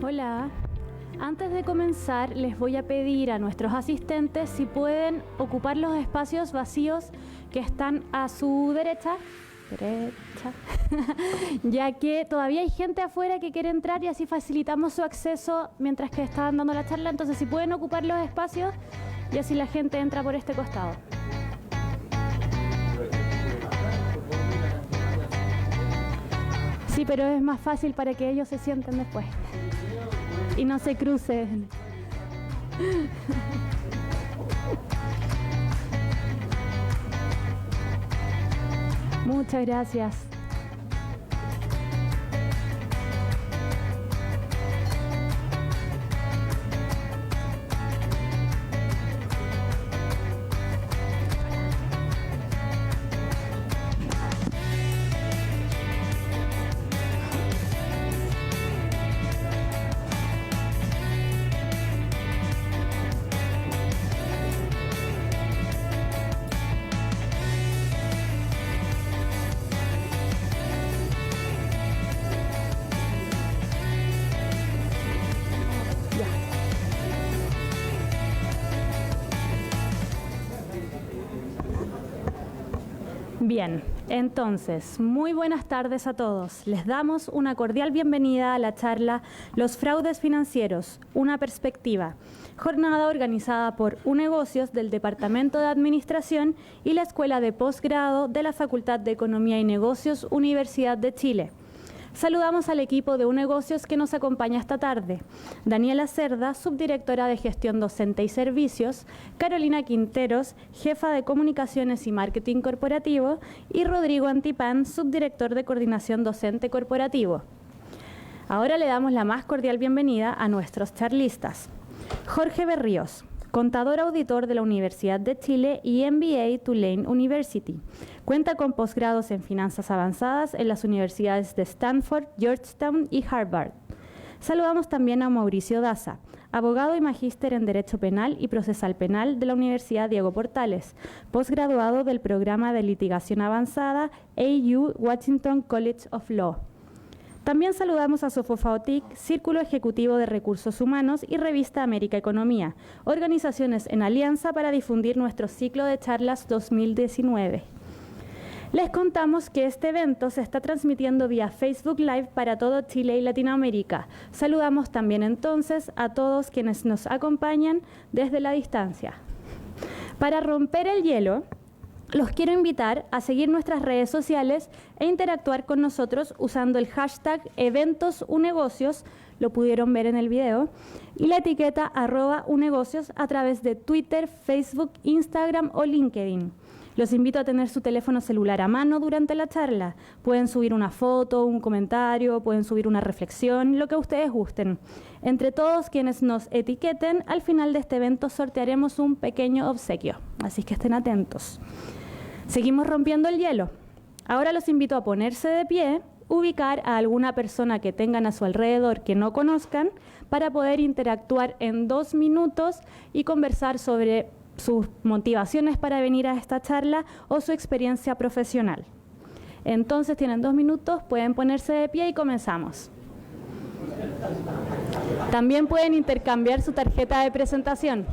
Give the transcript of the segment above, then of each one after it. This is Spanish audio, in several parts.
Hola. Antes de comenzar, les voy a pedir a nuestros asistentes si pueden ocupar los espacios vacíos que están a su derecha, ya que todavía hay gente afuera que quiere entrar y así facilitamos su acceso mientras que estaban dando la charla. Entonces, si pueden ocupar los espacios y así la gente entra por este costado. Sí, pero es más fácil para que ellos se sienten después y no se crucen. Muchas gracias. Bien, entonces, muy buenas tardes a todos. Les damos una cordial bienvenida a la charla Los fraudes financieros, una perspectiva, jornada organizada por UNegocios del Departamento de Administración y la Escuela de Posgrado de la Facultad de Economía y Negocios, Universidad de Chile. Saludamos al equipo de UNegocios que nos acompaña esta tarde. Daniela Cerda, subdirectora de Gestión Docente y Servicios, Carolina Quinteros, jefa de Comunicaciones y Marketing Corporativo, y Rodrigo Antipán, subdirector de Coordinación Docente Corporativo. Ahora le damos la más cordial bienvenida a nuestros charlistas. Jorge Berríos, contador auditor de la Universidad de Chile y MBA Tulane University. Cuenta con posgrados en finanzas avanzadas en las universidades de Stanford, Georgetown y Harvard. Saludamos también a Mauricio Daza, abogado y magíster en Derecho Penal y Procesal Penal de la Universidad Diego Portales, posgraduado del programa de Litigación Avanzada AU Washington College of Law. También saludamos a Sofofaotic, Círculo Ejecutivo de Recursos Humanos y Revista América Economía, organizaciones en alianza para difundir nuestro ciclo de charlas 2019. Les contamos que este evento se está transmitiendo vía Facebook Live para todo Chile y Latinoamérica. Saludamos también entonces a todos quienes nos acompañan desde la distancia. Para romper el hielo, los quiero invitar a seguir nuestras redes sociales e interactuar con nosotros usando el hashtag EventosUnegocios, lo pudieron ver en el video, y la etiqueta @unegocios a través de Twitter, Facebook, Instagram o LinkedIn. Los invito a tener su teléfono celular a mano durante la charla. Pueden subir una foto, un comentario, pueden subir una reflexión, lo que ustedes gusten. Entre todos quienes nos etiqueten, al final de este evento sortearemos un pequeño obsequio, así que estén atentos. Seguimos rompiendo el hielo. Ahora los invito a ponerse de pie, ubicar a alguna persona que tengan a su alrededor que no conozcan para poder interactuar en 2 minutos y conversar sobre sus motivaciones para venir a esta charla o su experiencia profesional. Entonces tienen 2 minutos, pueden ponerse de pie y comenzamos. También pueden intercambiar su tarjeta de presentación.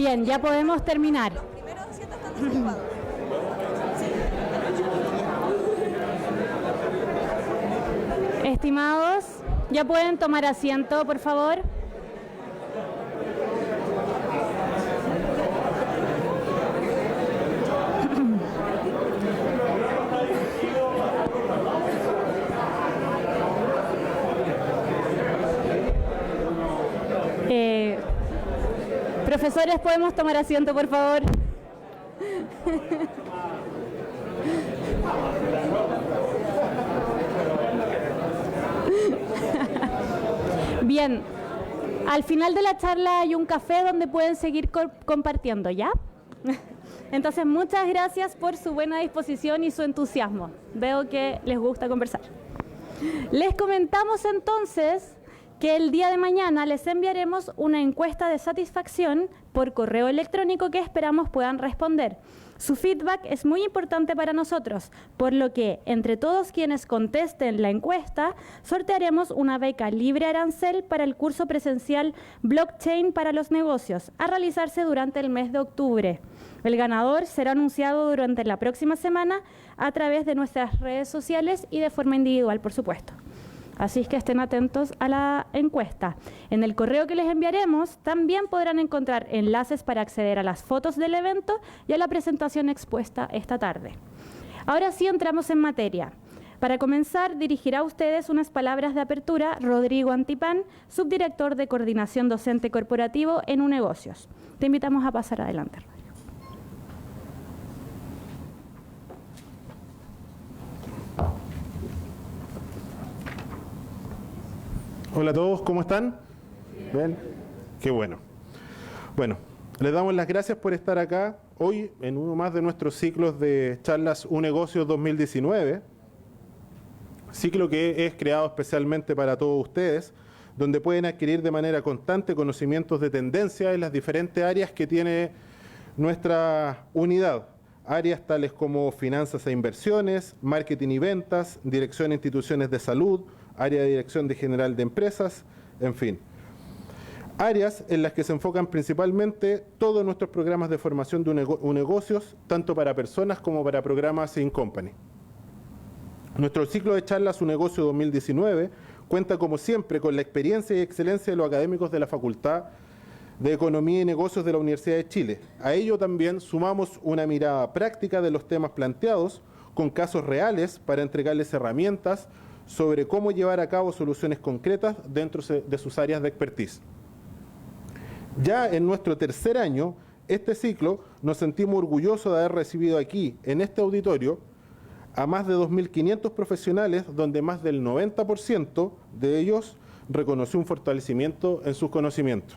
Bien, ya podemos terminar. Los primeros asientos están desocupados. Estimados, ya pueden tomar asiento, por favor. Profesores, ¿podemos tomar asiento, por favor? Bien, al final de la charla hay un café donde pueden seguir compartiendo, ¿ya? Entonces, muchas gracias por su buena disposición y su entusiasmo. Veo que les gusta conversar. Les comentamos entonces que el día de mañana les enviaremos una encuesta de satisfacción por correo electrónico que esperamos puedan responder. Su feedback es muy importante para nosotros, por lo que entre todos quienes contesten la encuesta, sortearemos una beca libre arancel para el curso presencial Blockchain para los negocios, a realizarse durante el mes de octubre. El ganador será anunciado durante la próxima semana a través de nuestras redes sociales y de forma individual, por supuesto. Así es que estén atentos a la encuesta. En el correo que les enviaremos también podrán encontrar enlaces para acceder a las fotos del evento y a la presentación expuesta esta tarde. Ahora sí entramos en materia. Para comenzar, dirigirá a ustedes unas palabras de apertura Rodrigo Antipán, subdirector de Coordinación Docente Corporativo en Unegocios. Te invitamos a pasar adelante, Rodrigo. Hola a todos, ¿cómo están? ¿Bien? Qué bueno. Bueno, les damos las gracias por estar acá hoy en uno más de nuestros ciclos de charlas Unegocios 2019, ciclo que es creado especialmente para todos ustedes, donde pueden adquirir de manera constante conocimientos de tendencia en las diferentes áreas que tiene nuestra unidad. Áreas tales como finanzas e inversiones, marketing y ventas, dirección de instituciones de salud, área de dirección de general de empresas, en fin. Áreas en las que se enfocan principalmente todos nuestros programas de formación de negocios, tanto para personas como para programas in company. Nuestro ciclo de charlas Un Negocio 2019 cuenta como siempre con la experiencia y excelencia de los académicos de la Facultad de Economía y Negocios de la Universidad de Chile. A ello también sumamos una mirada práctica de los temas planteados, con casos reales para entregarles herramientas sobre cómo llevar a cabo soluciones concretas dentro de sus áreas de expertise. Ya en nuestro tercer año, este ciclo, nos sentimos orgullosos de haber recibido aquí, en este auditorio, a más de 2.500 profesionales, donde más del 90% de ellos reconoció un fortalecimiento en sus conocimientos.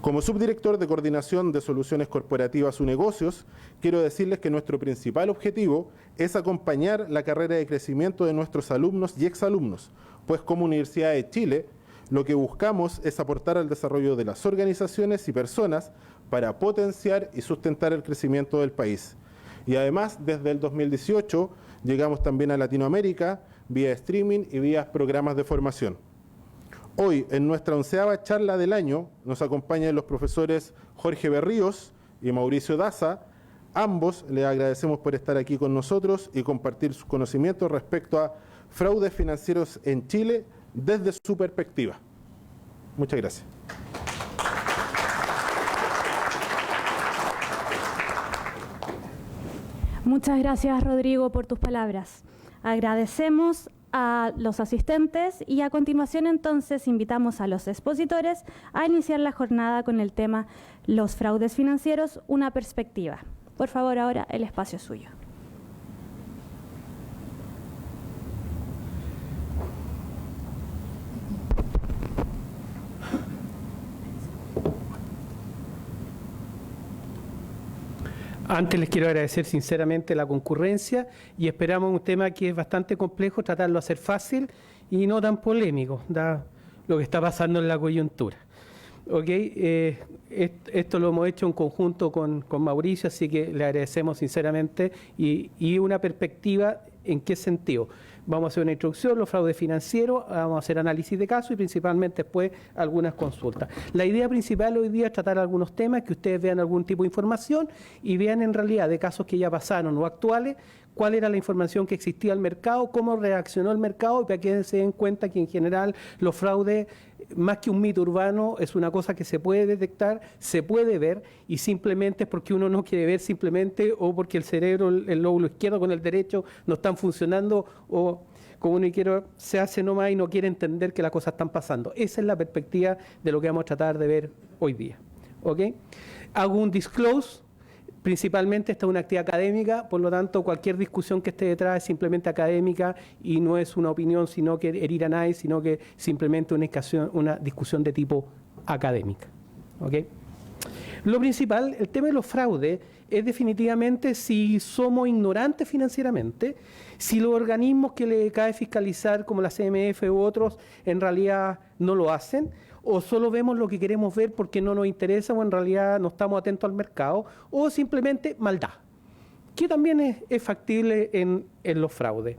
Como subdirector de Coordinación de Soluciones Corporativas Unegocios, quiero decirles que nuestro principal objetivo es acompañar la carrera de crecimiento de nuestros alumnos y exalumnos, pues como Universidad de Chile, lo que buscamos es aportar al desarrollo de las organizaciones y personas para potenciar y sustentar el crecimiento del país. Y además, desde el 2018, llegamos también a Latinoamérica, vía streaming y vía programas de formación. Hoy, en nuestra 11ª charla del año, nos acompañan los profesores Jorge Berríos y Mauricio Daza. Ambos les agradecemos por estar aquí con nosotros y compartir sus conocimientos respecto a fraudes financieros en Chile desde su perspectiva. Muchas gracias. Muchas gracias, Rodrigo, por tus palabras. Agradecemos a los asistentes y a continuación entonces invitamos a los expositores a iniciar la jornada con el tema Los fraudes financieros, una perspectiva. Por favor, ahora el espacio es suyo. Antes les quiero agradecer sinceramente la concurrencia y esperamos un tema que es bastante complejo, tratarlo de hacer fácil y no tan polémico, da lo que está pasando en la coyuntura. Okay, esto lo hemos hecho en conjunto con Mauricio, así que le agradecemos sinceramente y una perspectiva, ¿en qué sentido? Vamos a hacer una introducción, los fraudes financieros, vamos a hacer análisis de caso y principalmente después algunas consultas. La idea principal hoy día es tratar algunos temas, que ustedes vean algún tipo de información y vean en realidad de casos que ya pasaron o actuales, cuál era la información que existía al mercado, cómo reaccionó el mercado, y para que se den cuenta que en general los fraudes, más que un mito urbano, es una cosa que se puede detectar, se puede ver, y simplemente es porque uno no quiere ver simplemente, o porque el cerebro, el lóbulo izquierdo con el derecho no están funcionando, o como uno quiere, se hace nomás y no quiere entender que las cosas están pasando. Esa es la perspectiva de lo que vamos a tratar de ver hoy día. ¿Ok? Hago un disclose. Principalmente esta es una actividad académica, por lo tanto cualquier discusión que esté detrás es simplemente académica y no es una opinión, sino que herir a nadie, sino que simplemente una discusión de tipo académica. ¿Okay? Lo principal, el tema de los fraudes, es definitivamente si somos ignorantes financieramente, si los organismos que le cae fiscalizar, como la CMF u otros, en realidad no lo hacen, o solo vemos lo que queremos ver porque no nos interesa o en realidad no estamos atentos al mercado, o simplemente maldad, que también es factible en los fraudes.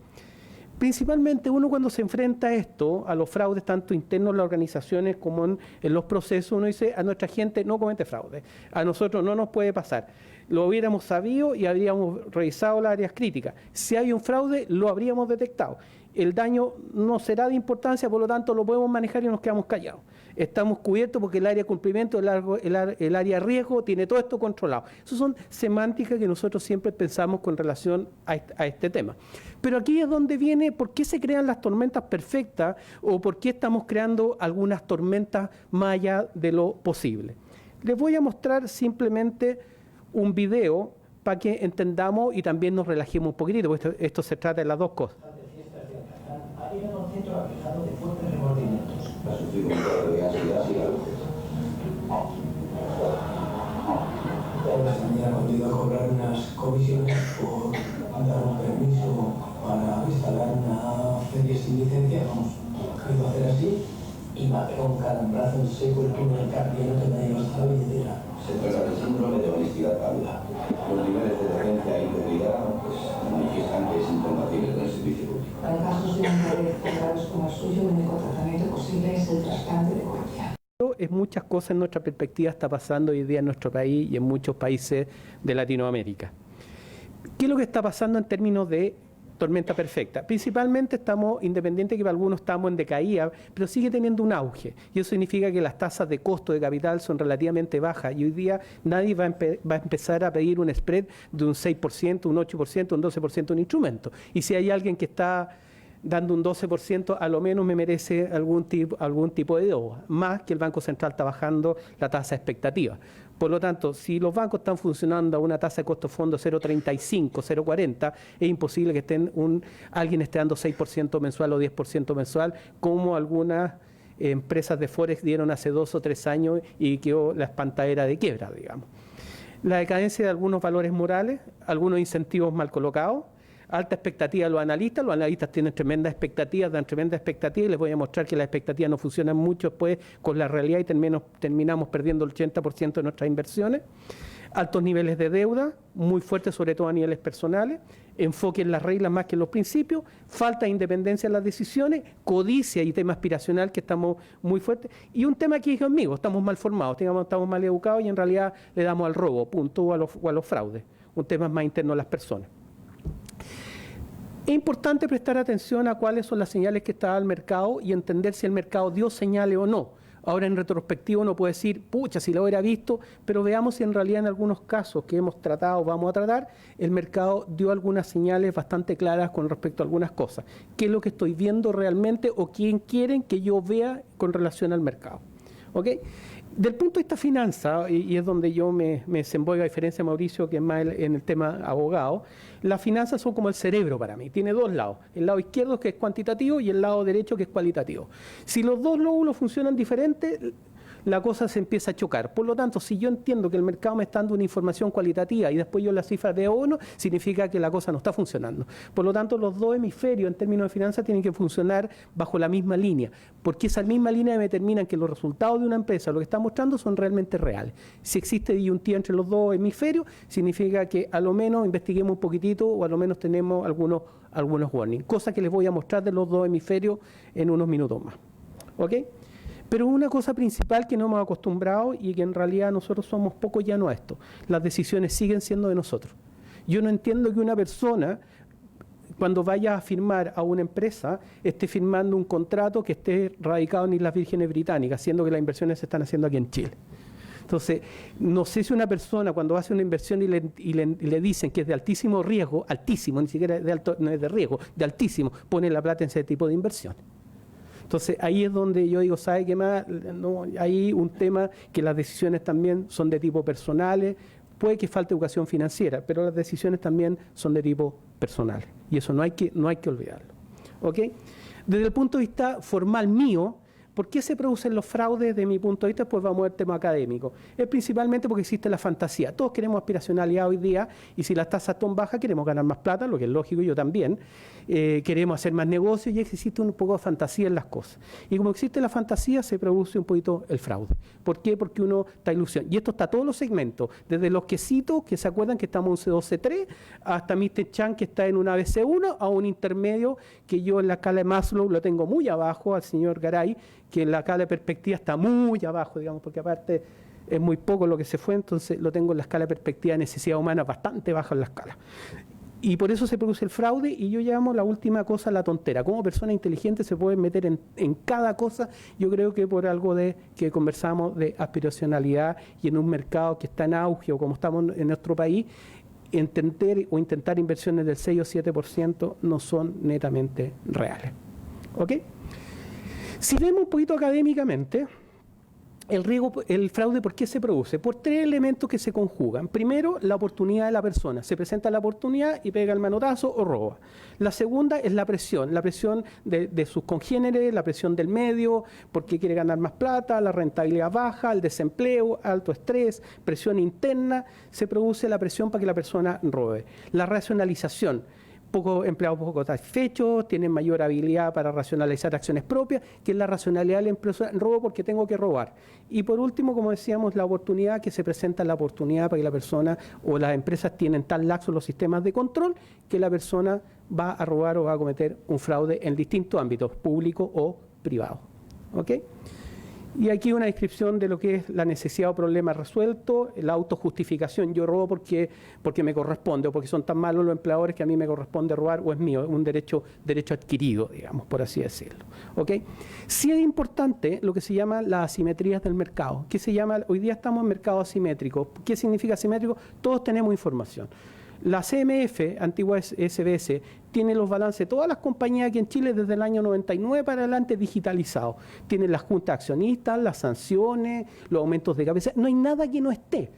Principalmente uno cuando se enfrenta a esto, a los fraudes tanto internos en las organizaciones como en los procesos, uno dice a nuestra gente no comete fraude, a nosotros no nos puede pasar. Lo hubiéramos sabido y habríamos revisado las áreas críticas. Si hay un fraude, lo habríamos detectado. El daño no será de importancia, por lo tanto lo podemos manejar y nos quedamos callados. Estamos cubiertos porque el área de cumplimiento, el área de riesgo, tiene todo esto controlado. Esas son semánticas que nosotros siempre pensamos con relación a este tema. Pero aquí es donde viene por qué se crean las tormentas perfectas o por qué estamos creando algunas tormentas más allá de lo posible. Les voy a mostrar simplemente un video para que entendamos y también nos relajemos un poquitito, porque esto se trata de las dos cosas. Ha llegado al centro aquejado de fuertes remordimientos. Ha sufrido un cuadro de ansiedad y luces. Ahora se ha contigo a cobrar unas comisiones por dar un permiso para instalar una feria sin licencia. Vamos, ha ido a hacer así y me ha pegado un calambrazo en seco el túnel cardiano que me ha llevado hasta la billetera. Se trata del síndrome de honestidad pálida. Los niveles de demencia e integridad manifiestan que es incompatible con el servicio público. Para casos de interés graves como el suyo, el único tratamiento posible es el trasplante de córnea. En muchas cosas en nuestra perspectiva está pasando hoy día en nuestro país y en muchos países de Latinoamérica. ¿Qué es lo que está pasando en términos de tormenta perfecta? Principalmente estamos, independiente que para algunos estamos en decaída, pero sigue teniendo un auge. Y eso significa que las tasas de costo de capital son relativamente bajas. Y hoy día nadie va a empezar a pedir un spread de un 6%, un 8%, un 12% un instrumento. Y si hay alguien que está dando un 12%, a lo menos me merece algún tipo de deuda, más que el Banco Central está bajando la tasa expectativa. Por lo tanto, si los bancos están funcionando a una tasa de costo fondo 0,35, 0,40, es imposible que alguien esté dando 6% mensual o 10% mensual, como algunas empresas de Forex dieron hace 2 o 3 años y quedó la espantadera de quiebra, digamos. La decadencia de algunos valores morales, algunos incentivos mal colocados, alta expectativa de los analistas tienen tremendas expectativas, dan tremendas expectativas y les voy a mostrar que las expectativas no funcionan mucho después con la realidad y terminamos perdiendo el 80% de nuestras inversiones. Altos niveles de deuda, muy fuertes sobre todo a niveles personales, enfoque en las reglas más que en los principios, falta de independencia en las decisiones, codicia y tema aspiracional que estamos muy fuertes, y un tema que dije conmigo, estamos mal formados, estamos mal educados y en realidad le damos al robo, punto, o a los fraudes, un tema más interno a las personas. Es importante prestar atención a cuáles son las señales que está al mercado y entender si el mercado dio señales o no. Ahora en retrospectivo uno puede decir, pucha, si lo hubiera visto, pero veamos si en realidad en algunos casos que hemos tratado, vamos a tratar, el mercado dio algunas señales bastante claras con respecto a algunas cosas. ¿Qué es lo que estoy viendo realmente o quién quieren que yo vea con relación al mercado? ¿Ok? Del punto de vista finanza, y es donde yo me desenvuelvo, a diferencia de Mauricio, que es más en el tema abogado, las finanzas son como el cerebro para mí, tiene dos lados, el lado izquierdo que es cuantitativo y el lado derecho que es cualitativo. Si los dos lóbulos funcionan diferentes, la cosa se empieza a chocar. Por lo tanto, si yo entiendo que el mercado me está dando una información cualitativa y después yo la cifra veo uno, significa que la cosa no está funcionando. Por lo tanto, los dos hemisferios en términos de finanzas tienen que funcionar bajo la misma línea, porque esa misma línea determina que los resultados de una empresa, lo que está mostrando, son realmente reales. Si existe disyuntiva entre los dos hemisferios, significa que a lo menos investiguemos un poquitito o a lo menos tenemos algunos warnings, cosa que les voy a mostrar de los dos hemisferios en unos minutos más. ¿Ok? Pero una cosa principal que no hemos acostumbrado y que en realidad nosotros somos poco llanos a esto, las decisiones siguen siendo de nosotros. Yo no entiendo que una persona, cuando vaya a firmar a una empresa, esté firmando un contrato que esté radicado en Islas Vírgenes Británicas, siendo que las inversiones se están haciendo aquí en Chile. Entonces, no sé si una persona cuando hace una inversión y le dicen que es de altísimo riesgo, altísimo, ni siquiera de alto, no es de riesgo, de altísimo, pone la plata en ese tipo de inversión. Entonces, ahí es donde yo digo, ¿sabe qué más? No, hay un tema que las decisiones también son de tipo personales, puede que falte educación financiera, pero las decisiones también son de tipo personal. Y eso no hay que olvidarlo. ¿Ok? Desde el punto de vista formal mío, ¿por qué se producen los fraudes? De mi punto de vista, pues vamos al tema académico. Es principalmente porque existe la fantasía. Todos queremos aspiracionalidad hoy día y si las tasas son bajas queremos ganar más plata, lo que es lógico, yo también. Queremos hacer más negocios y existe un poco de fantasía en las cosas. Y como existe la fantasía, se produce un poquito el fraude. ¿Por qué? Porque uno está ilusión. Y esto está en todos los segmentos, desde los quesitos, que se acuerdan que estamos en C2, C3, hasta Mr. Chan, que está en un ABC1, a un intermedio que yo en la escala de Maslow lo tengo muy abajo, al señor Garay, que en la escala de perspectiva está muy abajo, digamos, porque aparte es muy poco lo que se fue, entonces lo tengo en la escala de perspectiva de necesidad humana bastante baja en la escala. Y por eso se produce el fraude, y yo llamo la última cosa la tontera. Como persona inteligente se pueden meter en cada cosa, yo creo que por algo de que conversamos de aspiracionalidad y en un mercado que está en auge, o como estamos en nuestro país, intentar inversiones del 6 o 7% no son netamente reales. ¿Ok? Si vemos un poquito académicamente, el fraude, ¿por qué se produce? Por tres elementos que se conjugan. Primero, la oportunidad de la persona. Se presenta la oportunidad y pega el manotazo o roba. La segunda es la presión de sus congéneres, la presión del medio, porque quiere ganar más plata, la rentabilidad baja, el desempleo, alto estrés, presión interna. Se produce la presión para que la persona robe. La racionalización. Empleados poco satisfechos, tienen mayor habilidad para racionalizar acciones propias, que es la racionalidad de la empresa, robo porque tengo que robar. Y por último, como decíamos, la oportunidad, que se presenta la oportunidad para que la persona o las empresas tienen tan laxos los sistemas de control que la persona va a robar o va a cometer un fraude en distintos ámbitos, público o privado. ¿Ok? Y aquí una descripción de lo que es la necesidad o problema resuelto, la autojustificación. Yo robo porque me corresponde, o porque son tan malos los empleadores que a mí me corresponde robar, o es mío, es un derecho adquirido, digamos, por así decirlo. ¿Ok? Sí es importante lo que se llama las asimetrías del mercado. Hoy día estamos en mercado asimétrico. ¿Qué significa asimétrico? Todos tenemos información. La CMF, antigua SBS, tiene los balances de todas las compañías aquí en Chile desde el año 99 para adelante digitalizados. Tiene las juntas accionistas, las sanciones, los aumentos de cabeza. No hay nada que no esté.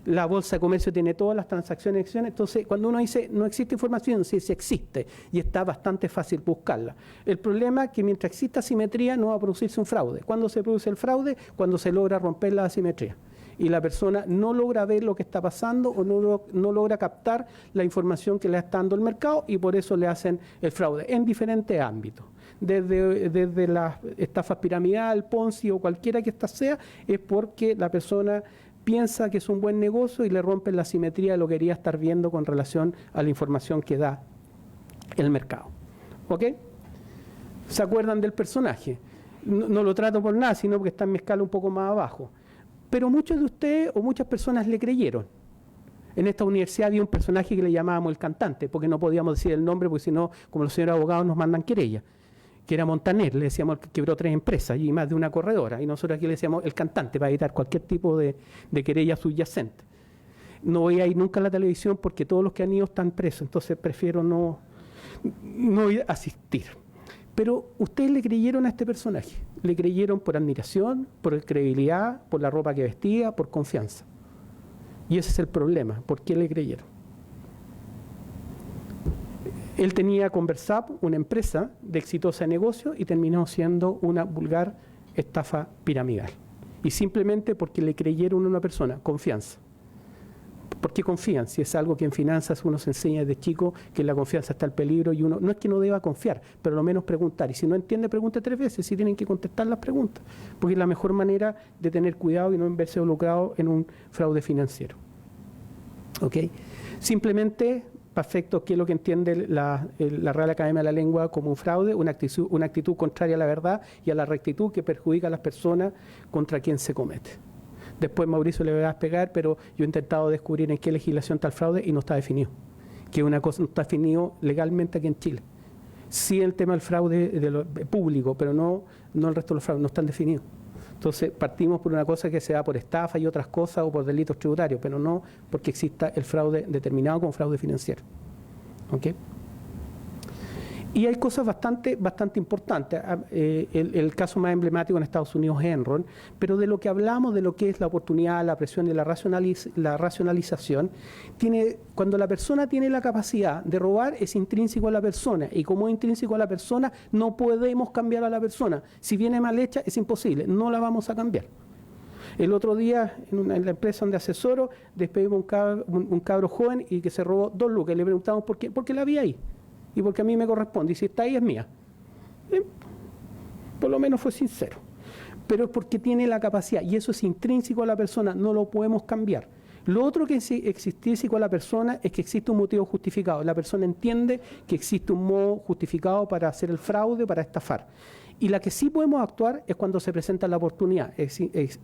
La Bolsa de Comercio tiene todas las transacciones y acciones. Entonces, cuando uno dice no existe información, sí existe y está bastante fácil buscarla. El problema es que mientras exista asimetría no va a producirse un fraude. ¿Cuándo se produce el fraude? Cuando se logra romper la asimetría y la persona no logra ver lo que está pasando o no logra captar la información que le está dando el mercado, y por eso le hacen el fraude en diferentes ámbitos. Desde las estafas piramidal, Ponzi o cualquiera que ésta sea, es porque la persona piensa que es un buen negocio y le rompen la simetría de lo que quería estar viendo con relación a la información que da el mercado. ¿Ok? ¿Se acuerdan del personaje? No lo trato por nada, sino porque está en mi escala un poco más abajo. Pero muchos de ustedes o muchas personas le creyeron. En esta universidad había un personaje que le llamábamos el cantante, porque no podíamos decir el nombre, porque si no, como los señores abogados nos mandan querella, que era Montaner, le decíamos que quebró 3 empresas y más de una corredora, y nosotros aquí le decíamos el cantante para evitar cualquier tipo de querella subyacente. No voy a ir nunca a la televisión porque todos los que han ido están presos, entonces prefiero no asistir. Pero ustedes le creyeron a este personaje, le creyeron por admiración, por credibilidad, por la ropa que vestía, por confianza. Y ese es el problema, ¿por qué le creyeron? Él tenía con Versap una empresa de exitosa negocio y terminó siendo una vulgar estafa piramidal. y simplemente porque le creyeron a una persona, confianza. ¿Por qué confían? Si es algo que en finanzas uno se enseña desde chico, que en la confianza está el peligro y uno, no es que no deba confiar, pero lo menos preguntar. Y si no entiende, pregunte 3 veces, si tienen que contestar las preguntas, porque es la mejor manera de tener cuidado y no verse involucrado en un fraude financiero. ¿Ok? Simplemente, perfecto, ¿qué es lo que entiende la Real Academia de la Lengua como un fraude? Una actitud contraria a la verdad y a la rectitud que perjudica a las personas contra quien se comete. Después Mauricio le va a explicar, pero yo he intentado descubrir en qué legislación está el fraude y no está definido. Que una cosa no está definido legalmente aquí en Chile. Sí el tema del fraude público, pero no el resto de los fraudes, no están definidos. Entonces partimos por una cosa que se da por estafa y otras cosas o por delitos tributarios, pero no porque exista el fraude determinado como fraude financiero. ¿Ok? Y hay cosas bastante importantes. El caso más emblemático en Estados Unidos es Enron, pero de lo que hablamos, de lo que es la oportunidad, la presión y la racionalización, cuando la persona tiene la capacidad de robar, es intrínseco a la persona. Y como es intrínseco a la persona, no podemos cambiar a la persona. Si viene mal hecha, es imposible, no la vamos a cambiar. El otro día, en la empresa donde asesoro, despedimos un cabro joven y que se robó 2 lucas. Y le preguntamos por qué. Porque la vi ahí. Y porque a mí me corresponde, y si está ahí es mía. Por lo menos fue sincero. Pero es porque tiene la capacidad, y eso es intrínseco a la persona, no lo podemos cambiar. Lo otro que es intrínseco a la persona es que existe un motivo justificado. La persona entiende que existe un modo justificado para hacer el fraude, para estafar. Y la que sí podemos actuar es cuando se presenta la oportunidad,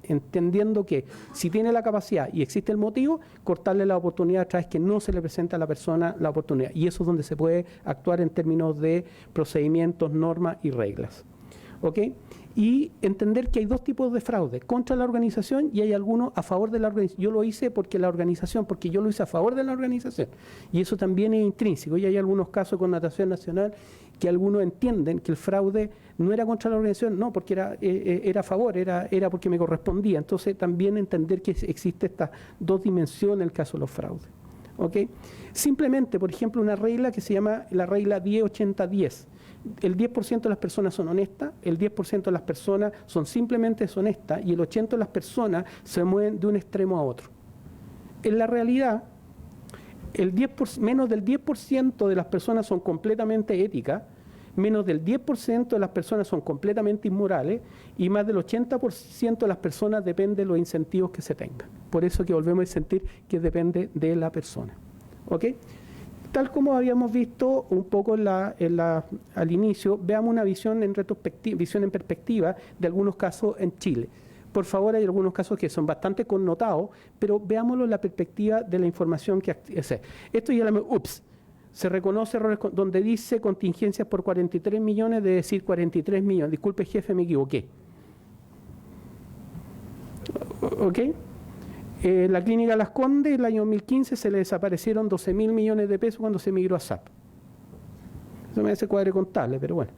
entendiendo que si tiene la capacidad y existe el motivo, cortarle la oportunidad a través que no se le presenta a la persona la oportunidad. Y eso es donde se puede actuar en términos de procedimientos, normas y reglas. ¿Ok? Y entender que hay 2 tipos de fraude, contra la organización y hay algunos a favor de la organización. Yo lo hice porque yo lo hice a favor de la organización. Y eso también es intrínseco. Y hay algunos casos con connotación nacional que algunos entienden que el fraude no era contra la organización, no, porque era a favor, era porque me correspondía. Entonces también entender que existe estas 2 dimensiones en el caso de los fraudes. ¿Ok? Simplemente, por ejemplo, una regla que se llama la regla 10-80-10. El 10% de las personas son honestas, el 10% de las personas son simplemente deshonestas y el 80% de las personas se mueven de un extremo a otro. En la realidad, menos del 10% de las personas son completamente éticas, menos del 10% de las personas son completamente inmorales y más del 80% de las personas depende de los incentivos que se tengan. Por eso que volvemos a sentir que depende de la persona. ¿Ok? Tal como habíamos visto un poco al inicio, veamos una visión en perspectiva de algunos casos en Chile. Por favor, hay algunos casos que son bastante connotados, pero veámoslo en la perspectiva de la información que es. Esto ya se reconoce errores donde dice contingencias por 43 millones, de decir 43 millones. Disculpe, jefe, me equivoqué. ¿Ok? La clínica Las Condes, el año 2015, se le desaparecieron 12.000 millones de pesos cuando se migró a SAP. Eso me hace cuadre contable, pero bueno.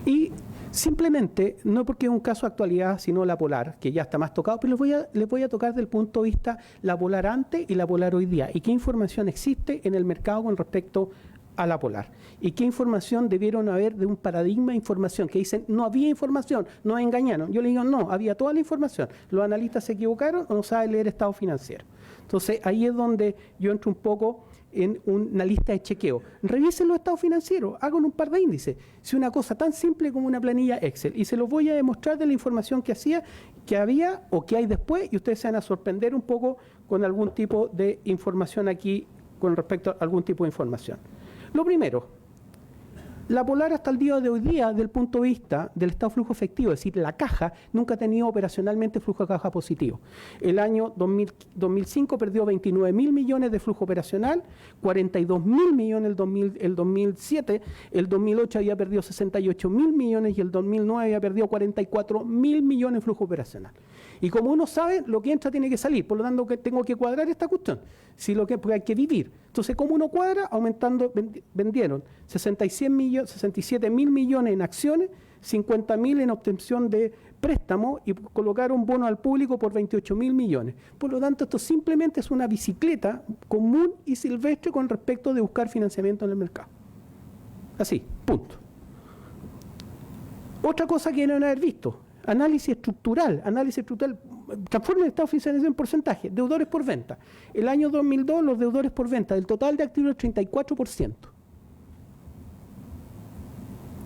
Y simplemente, no porque es un caso de actualidad, sino la Polar, que ya está más tocado, pero les voy a tocar desde el punto de vista la Polar antes y la Polar hoy día. Y qué información existe en el mercado con respecto a la Polar. Y qué información debieron haber de un paradigma de información, que dicen, no había información, nos engañaron. Yo le digo, no, había toda la información. Los analistas se equivocaron o no saben leer estado financiero. Entonces, ahí es donde yo entro un poco en una lista de chequeo. Revisen los estados financieros, hagan un par de índices. Si una cosa tan simple como una planilla Excel, y se los voy a demostrar de la información que había o que hay después, y ustedes se van a sorprender un poco con algún tipo de información aquí, con respecto a algún tipo de información. Lo primero, la Polar hasta el día de hoy día, desde el punto de vista del estado de flujo efectivo, es decir, la caja, nunca ha tenido operacionalmente flujo de caja positivo. El año 2005 perdió 29.000 millones de flujo operacional, 42.000 millones el 2007, el 2008 había perdido 68.000 millones y el 2009 había perdido 44.000 millones de flujo operacional. Y como uno sabe, lo que entra tiene que salir, por lo tanto que tengo que cuadrar esta cuestión, porque hay que vivir. Entonces, como uno cuadra, vendieron 67.000 millones en acciones, 50.000 en obtención de préstamos y colocaron bonos al público por 28.000 millones. Por lo tanto, esto simplemente es una bicicleta común y silvestre con respecto de buscar financiamiento en el mercado. Así, punto. Otra cosa que deben haber visto, Análisis estructural, transforma el estado de financiación en porcentaje, deudores por venta. El año 2002 los deudores por venta del total de activos el 34%.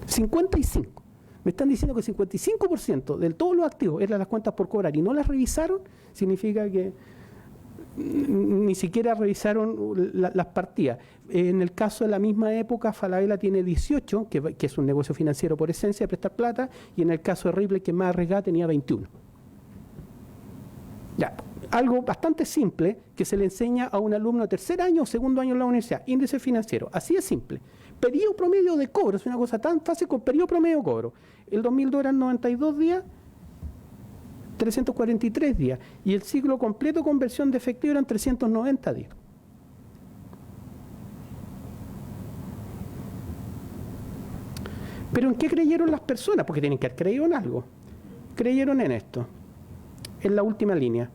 55. Me están diciendo que el 55% de todos los activos eran las cuentas por cobrar y no las revisaron, significa que ni siquiera revisaron las partidas. En el caso de la misma época, Falabella tiene 18, que es un negocio financiero por esencia de prestar plata, y en el caso de Ripley, que es más arriesgada, tenía 21. Ya, algo bastante simple que se le enseña a un alumno de tercer año o segundo año en la universidad, índice financiero, así es simple. Periodo promedio de cobro, es una cosa tan fácil como periodo promedio de cobro. El 2002 eran 92 días, 343 días, y el ciclo completo con conversión de efectivo eran 390 días. ¿Pero en qué creyeron las personas? Porque tienen que haber creído en algo. Creyeron en esto, en la última línea.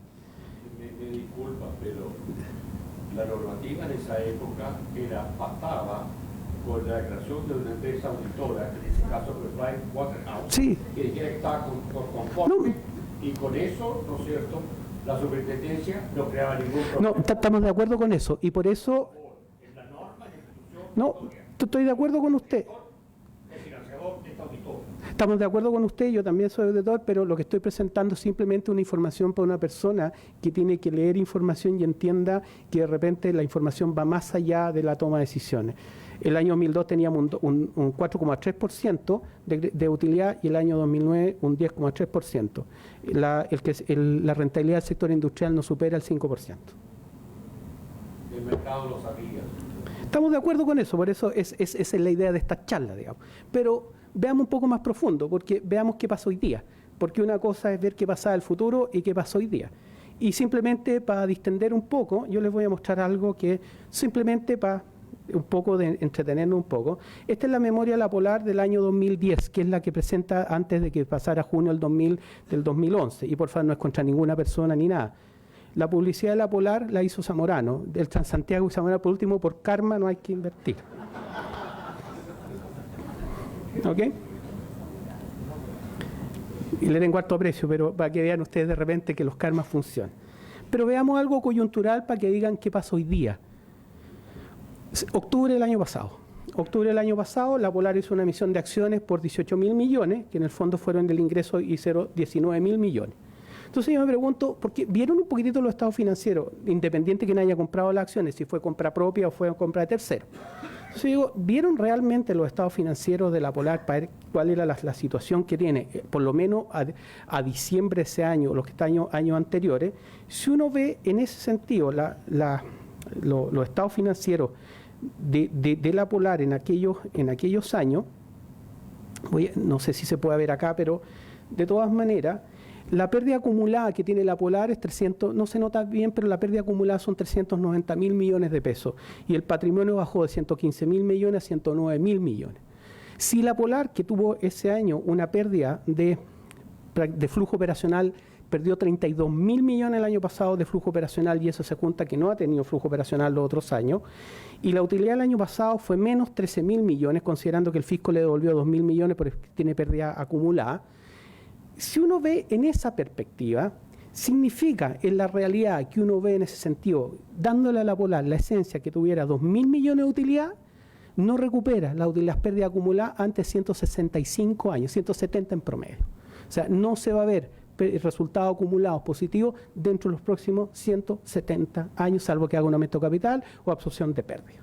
Me disculpa, pero la normativa en esa época pasaba por la declaración de una empresa auditora, en este caso Pricewaterhouse, Sí. que dijera que estaba conforme, No. y con eso, ¿no es cierto?, la superintendencia no creaba ningún problema. No, estamos de acuerdo con eso, y por eso... En la norma, en la institución, No, estoy de acuerdo con usted. el financiador es auditor. Estamos de acuerdo con usted, yo también soy auditor, pero lo que estoy presentando es simplemente una información para una persona que tiene que leer información y entienda que de repente la información va más allá de la toma de decisiones. El año 2002 teníamos un 4,3% de utilidad y el año 2009 un 10,3%. La rentabilidad del sector industrial no supera el 5%. El mercado lo sabía. Estamos de acuerdo con eso, por eso esa es la idea de esta charla, digamos. Pero veamos un poco más profundo, porque veamos qué pasó hoy día. Porque una cosa es ver qué pasaba en el futuro y qué pasó hoy día. Y simplemente para distender un poco, yo les voy a mostrar algo que simplemente para un poco de entretenernos un poco. Esta es la memoria de la Polar del año 2010, que es la que presenta antes de que pasara junio del 2011. Y por favor, no es contra ninguna persona ni nada. La publicidad de la Polar la hizo Zamorano, del Transantiago y Zamorano, por último, por karma no hay que invertir. ¿Ok? Y le tengo harto aprecio, pero para que vean ustedes de repente que los karmas funcionan. Pero veamos algo coyuntural para que digan qué pasó hoy día. Octubre del año pasado, la Polar hizo una emisión de acciones por 18.000 millones, que en el fondo fueron del ingreso y 19.000 millones. Entonces yo me pregunto, porque vieron un poquitito los estados financieros, independiente de quién haya comprado las acciones, si fue compra propia o fue compra de tercero. Entonces digo, ¿vieron realmente los estados financieros de la Polar para ver cuál era la situación que tiene, por lo menos a diciembre de ese año, los que están años anteriores? Si uno ve en ese sentido los estados financieros de la Polar en aquellos años, no sé si se puede ver acá, pero de todas maneras, la pérdida acumulada que tiene la Polar es 300, no se nota bien, pero la pérdida acumulada son 390.000 millones de pesos y el patrimonio bajó de 115.000 millones a 109.000 millones. Si la Polar, que tuvo ese año una pérdida de flujo operacional, perdió 32.000 millones el año pasado de flujo operacional, y eso se junta que no ha tenido flujo operacional los otros años, y la utilidad del año pasado fue menos 13.000 millones, considerando que el fisco le devolvió 2.000 millones porque tiene pérdida acumulada. Si uno ve en esa perspectiva, significa en la realidad que uno ve en ese sentido, dándole a la Polar la esencia que tuviera 2.000 millones de utilidad, no recupera las pérdidas acumuladas antes de 165 años, 170 en promedio. O sea, no se va a ver resultados acumulados positivos dentro de los próximos 170 años, salvo que haga un aumento de capital o absorción de pérdida.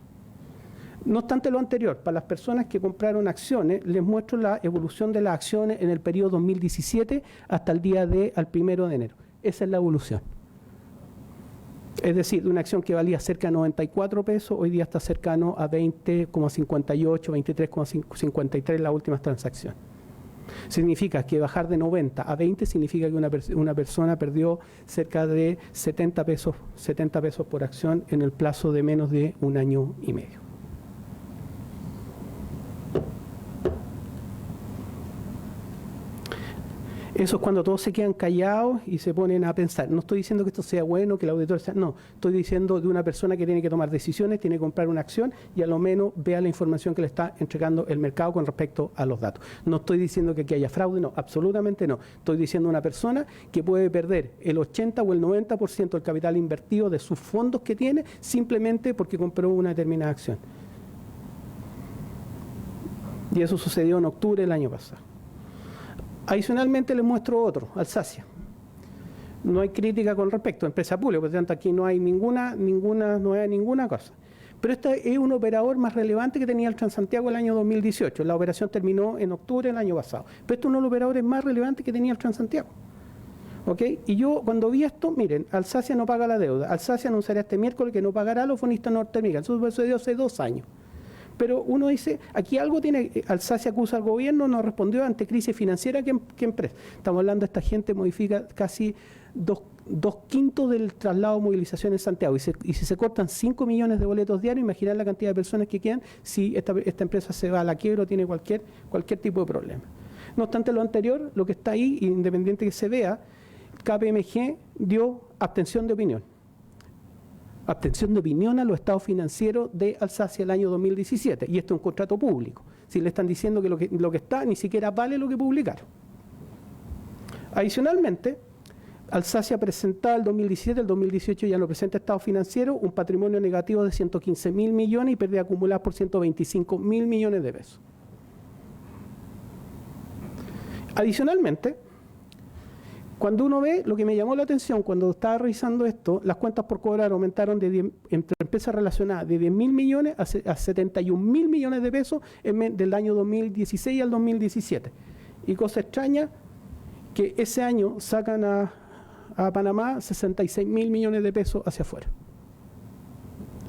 No obstante lo anterior, para las personas que compraron acciones, les muestro la evolución de las acciones en el periodo 2017 hasta el día al 1 de enero. Esa es la evolución. Es decir, una acción que valía cerca de 94 pesos, hoy día está cercano a 20,58, 23,53 las últimas transacciones. Significa que bajar de 90 a 20 significa que una persona perdió cerca de 70 pesos por acción en el plazo de menos de un año y medio. Eso es cuando todos se quedan callados y se ponen a pensar. No estoy diciendo que esto sea bueno, que el auditor sea... No, estoy diciendo de una persona que tiene que tomar decisiones, tiene que comprar una acción y a lo menos vea la información que le está entregando el mercado con respecto a los datos. No estoy diciendo que aquí haya fraude, no, absolutamente no. Estoy diciendo una persona que puede perder el 80 o el 90% del capital invertido de sus fondos que tiene simplemente porque compró una determinada acción. Y eso sucedió en octubre del año pasado. Adicionalmente les muestro otro, Alsacia. No hay crítica con respecto a empresa pública, por lo tanto aquí no hay ninguna cosa. Pero este es un operador más relevante que tenía el Transantiago el año 2018. La operación terminó en octubre del año pasado. Pero este es uno de los operadores más relevantes que tenía el Transantiago. ¿Ok? Y yo cuando vi esto, miren, Alsacia no paga la deuda. Alsacia anunciará este miércoles que no pagará a los bonistas norteamericanos. Eso sucedió hace 2 años. Pero uno dice, aquí algo tiene, Alsacia acusa al gobierno, no respondió ante crisis financiera, ¿qué empresa? Estamos hablando de esta gente modifica casi 2/5 del traslado de movilización en Santiago. Y si se cortan 5 millones de boletos diarios, imaginar la cantidad de personas que quedan si esta empresa se va a la quiebra o tiene cualquier tipo de problema. No obstante lo anterior, lo que está ahí, independiente que se vea, KPMG dio abstención de opinión. Abstención de opinión a los estados financieros de Alsacia el año 2017. Y esto es un contrato público. Si le están diciendo que lo que está ni siquiera vale lo que publicaron. Adicionalmente, Alsacia presentaba el 2017, el 2018 ya lo presenta estado financiero, un patrimonio negativo de 115.000 millones y pérdida acumulada por 125.000 millones de pesos. Adicionalmente, cuando uno ve, lo que me llamó la atención cuando estaba revisando esto, las cuentas por cobrar aumentaron entre empresas relacionadas de 10.000 millones a 71.000 millones de pesos del año 2016 al 2017. Y cosa extraña, que ese año sacan a Panamá 66.000 millones de pesos hacia afuera.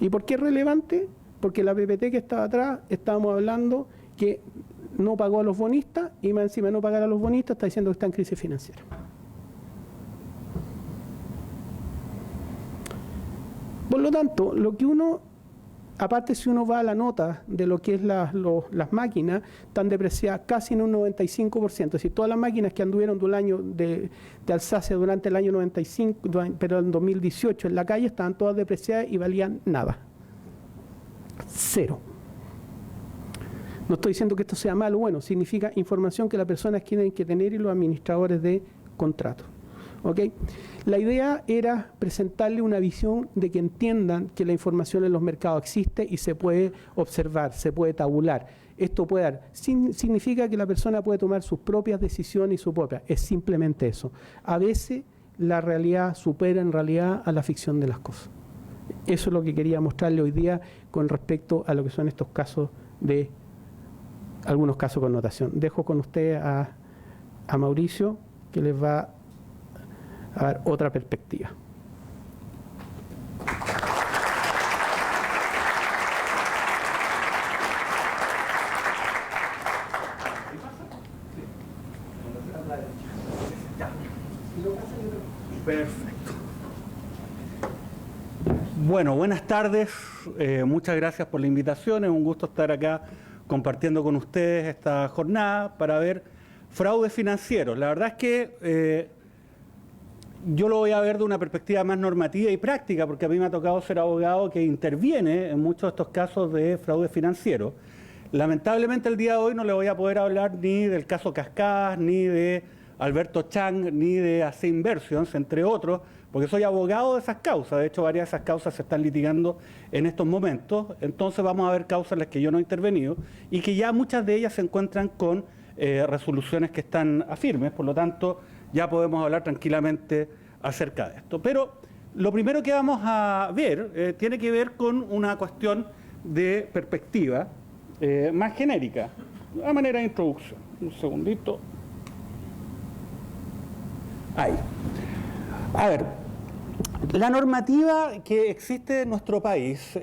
¿Y por qué es relevante? Porque la PPT que estaba atrás, estábamos hablando que no pagó a los bonistas y más encima de no pagar a los bonistas está diciendo que está en crisis financiera. Por lo tanto, lo que uno, aparte si uno va a la nota de lo que es las máquinas, están depreciadas casi en un 95%. Es decir, todas las máquinas que anduvieron de un año de Alsacia durante el año 95, pero en 2018 en la calle, estaban todas depreciadas y valían nada. 0. No estoy diciendo que esto sea malo o bueno, significa información que las personas tienen que tener y los administradores de contratos. ¿Okay? La idea era presentarle una visión de que entiendan que la información en los mercados existe y se puede observar, se puede tabular. Esto puede dar, significa que la persona puede tomar sus propias decisiones y su propia. Es simplemente eso. A veces la realidad supera en realidad a la ficción de las cosas. Eso es lo que quería mostrarle hoy día con respecto a lo que son estos casos de, algunos casos con notación. Dejo con usted a Mauricio, que les va a dar otra perspectiva. Perfecto. Bueno, buenas tardes. Muchas gracias por la invitación. Es un gusto estar acá compartiendo con ustedes esta jornada para ver fraudes financieros. La verdad es que yo lo voy a ver de una perspectiva más normativa y práctica, porque a mí me ha tocado ser abogado que interviene en muchos de estos casos de fraude financiero. Lamentablemente el día de hoy no le voy a poder hablar ni del caso Cascadas, ni de Alberto Chang, ni de AC Inversions, entre otros, porque soy abogado de esas causas. De hecho, varias de esas causas se están litigando en estos momentos. Entonces vamos a ver causas en las que yo no he intervenido y que ya muchas de ellas se encuentran con resoluciones que están a firmes. Por lo tanto, ya podemos hablar tranquilamente acerca de esto. Pero lo primero que vamos a ver tiene que ver con una cuestión de perspectiva más genérica, a manera de introducción. Un segundito. Ahí. A ver, la normativa que existe en nuestro país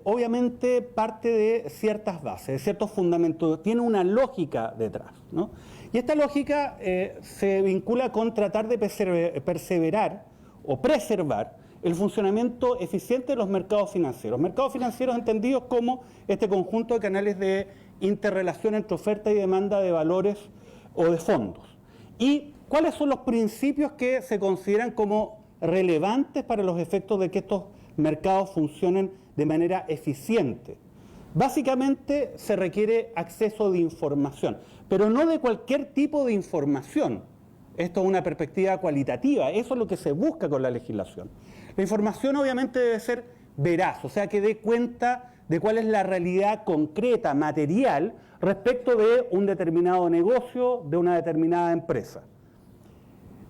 obviamente parte de ciertas bases, de ciertos fundamentos, tiene una lógica detrás, ¿no? Y esta lógica se vincula con tratar de perseverar o preservar el funcionamiento eficiente de los mercados financieros. Mercados financieros entendidos como este conjunto de canales de interrelación entre oferta y demanda de valores o de fondos. Y ¿cuáles son los principios que se consideran como relevantes para los efectos de que estos mercados funcionen de manera eficiente? Básicamente se requiere acceso de información, pero no de cualquier tipo de información. Esto es una perspectiva cualitativa, eso es lo que se busca con la legislación. La información obviamente debe ser veraz, o sea que dé cuenta de cuál es la realidad concreta, material, respecto de un determinado negocio, de una determinada empresa.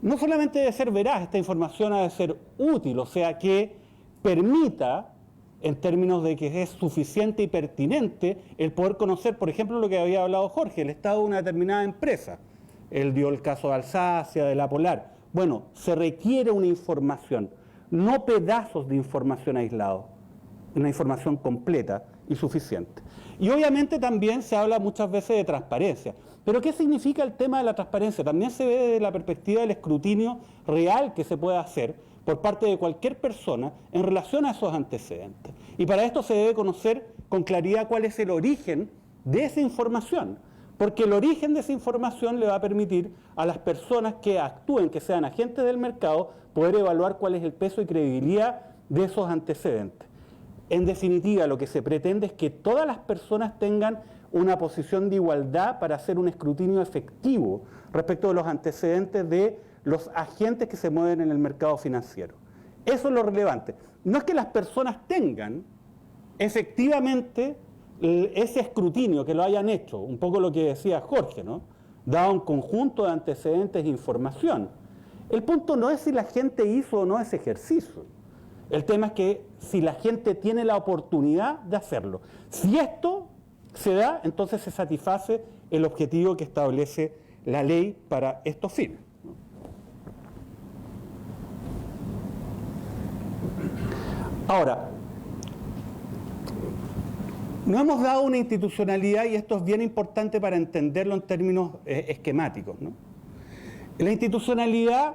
No solamente debe ser veraz, esta información ha de ser útil, o sea que permita, en términos de que es suficiente y pertinente, el poder conocer, por ejemplo, lo que había hablado Jorge, el estado de una determinada empresa. Él dio el caso de Alsacia, de la Polar. Bueno, se requiere una información, no pedazos de información aislados, una información completa y suficiente. Y obviamente también se habla muchas veces de transparencia. ¿Pero qué significa el tema de la transparencia? También se ve desde la perspectiva del escrutinio real que se puede hacer por parte de cualquier persona en relación a esos antecedentes. Y para esto se debe conocer con claridad cuál es el origen de esa información, porque el origen de esa información le va a permitir a las personas que actúen, que sean agentes del mercado, poder evaluar cuál es el peso y credibilidad de esos antecedentes. En definitiva, lo que se pretende es que todas las personas tengan una posición de igualdad para hacer un escrutinio efectivo respecto de los antecedentes de los agentes que se mueven en el mercado financiero. Eso es lo relevante. No es que las personas tengan efectivamente ese escrutinio, que lo hayan hecho, un poco lo que decía Jorge, ¿no? Dado un conjunto de antecedentes e información. El punto no es si la gente hizo o no ese ejercicio. El tema es que si la gente tiene la oportunidad de hacerlo. Si esto se da, entonces se satisface el objetivo que establece la ley para estos fines. Ahora, no hemos dado una institucionalidad, y esto es bien importante para entenderlo en términos esquemáticos, ¿no? La institucionalidad,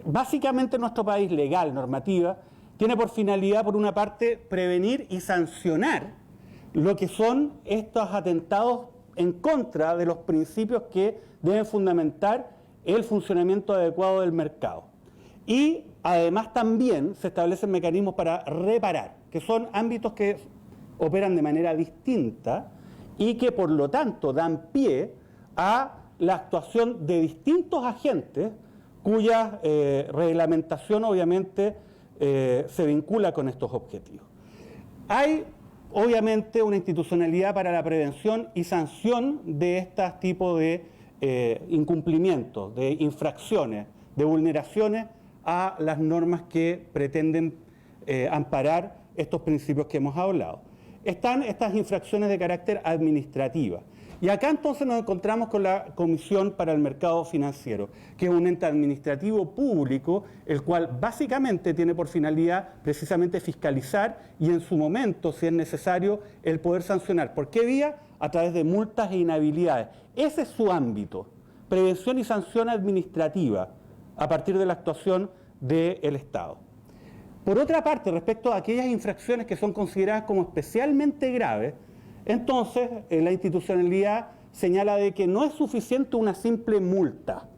básicamente en nuestro país legal, normativa, tiene por finalidad, por una parte, prevenir y sancionar lo que son estos atentados en contra de los principios que deben fundamentar el funcionamiento adecuado del mercado. Y además también se establecen mecanismos para reparar, que son ámbitos que operan de manera distinta y que por lo tanto dan pie a la actuación de distintos agentes cuya reglamentación obviamente se vincula con estos objetivos. Hay obviamente una institucionalidad para la prevención y sanción de estos tipos de incumplimientos, de infracciones, de vulneraciones a las normas que pretenden amparar estos principios que hemos hablado. Están estas infracciones de carácter administrativa. Y acá entonces nos encontramos con la Comisión para el Mercado Financiero, que es un ente administrativo público, el cual básicamente tiene por finalidad precisamente fiscalizar y en su momento, si es necesario, el poder sancionar. ¿Por qué vía? A través de multas e inhabilidades. Ese es su ámbito, prevención y sanción administrativa, a partir de la actuación del Estado. Por otra parte, respecto a aquellas infracciones que son consideradas como especialmente graves, entonces la institucionalidad señala de que no es suficiente una simple multa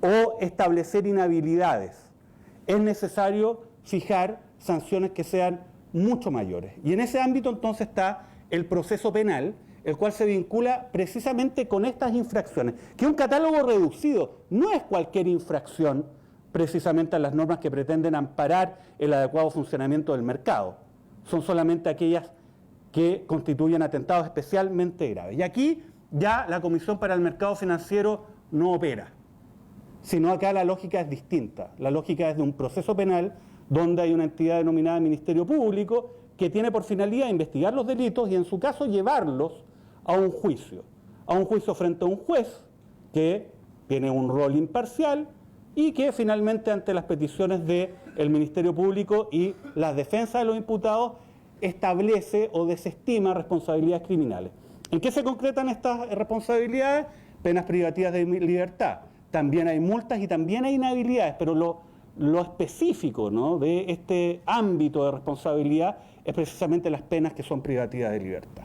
o establecer inhabilidades. Es necesario fijar sanciones que sean mucho mayores. Y en ese ámbito entonces está el proceso penal, el cual se vincula precisamente con estas infracciones, que es un catálogo reducido, no es cualquier infracción precisamente a las normas que pretenden amparar el adecuado funcionamiento del mercado. Son solamente aquellas que constituyen atentados especialmente graves. Y aquí ya la Comisión para el Mercado Financiero no opera, sino acá la lógica es distinta. La lógica es de un proceso penal donde hay una entidad denominada Ministerio Público que tiene por finalidad investigar los delitos y en su caso llevarlos a un juicio frente a un juez que tiene un rol imparcial y que finalmente ante las peticiones del Ministerio Público y las defensas de los imputados establece o desestima responsabilidades criminales. ¿En qué se concretan estas responsabilidades? Penas privativas de libertad. También hay multas y también hay inhabilidades, pero lo específico, ¿no?, de este ámbito de responsabilidad es precisamente las penas que son privativas de libertad.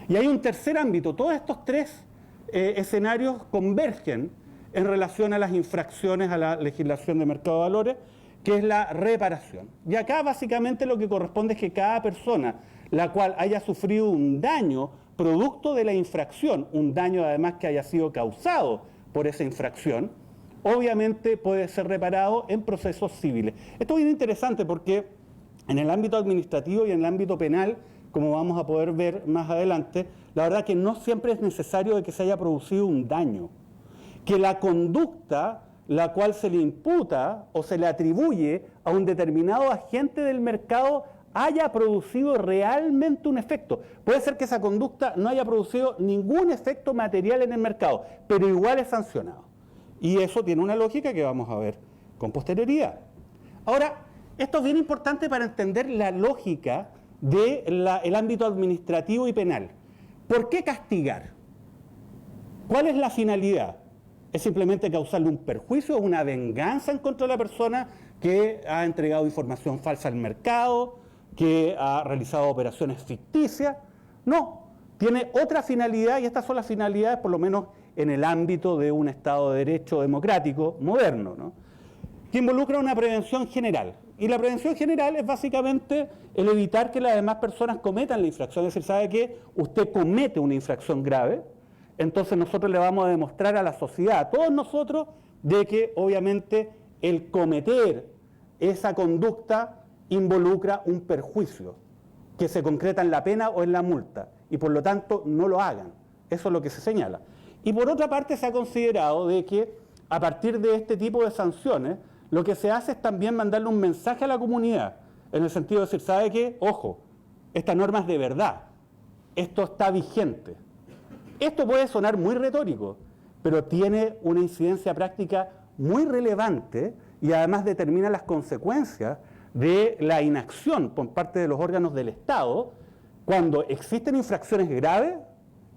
Y hay un tercer ámbito. Todos estos tres escenarios convergen en relación a las infracciones a la legislación de mercado de valores, que es la reparación. Y acá básicamente lo que corresponde es que cada persona la cual haya sufrido un daño producto de la infracción, un daño además que haya sido causado por esa infracción, obviamente puede ser reparado en procesos civiles. Esto es bien interesante porque en el ámbito administrativo y en el ámbito penal, como vamos a poder ver más adelante, la verdad que no siempre es necesario de que se haya producido un daño, que la conducta la cual se le imputa o se le atribuye a un determinado agente del mercado haya producido realmente un efecto. Puede ser que esa conducta no haya producido ningún efecto material en el mercado, pero igual es sancionado. Y eso tiene una lógica que vamos a ver con posterioridad. Ahora, esto es bien importante para entender la lógica del ámbito administrativo y penal. ¿Por qué castigar? ¿Cuál es la finalidad? ¿Es simplemente causarle un perjuicio o una venganza en contra de la persona que ha entregado información falsa al mercado, que ha realizado operaciones ficticias? No, tiene otra finalidad y estas son las finalidades por lo menos en el ámbito de un Estado de Derecho democrático moderno, ¿no? Que involucra una prevención general. Y la prevención general es básicamente el evitar que las demás personas cometan la infracción. Es decir, sabe que usted comete una infracción grave, entonces nosotros le vamos a demostrar a la sociedad, a todos nosotros, de que obviamente el cometer esa conducta involucra un perjuicio que se concreta en la pena o en la multa y por lo tanto no lo hagan. Eso es lo que se señala. Y por otra parte se ha considerado de que a partir de este tipo de sanciones lo que se hace es también mandarle un mensaje a la comunidad en el sentido de decir, ¿sabe qué? Ojo, esta norma es de verdad, esto está vigente. Esto puede sonar muy retórico, pero tiene una incidencia práctica muy relevante y además determina las consecuencias de la inacción por parte de los órganos del Estado cuando existen infracciones graves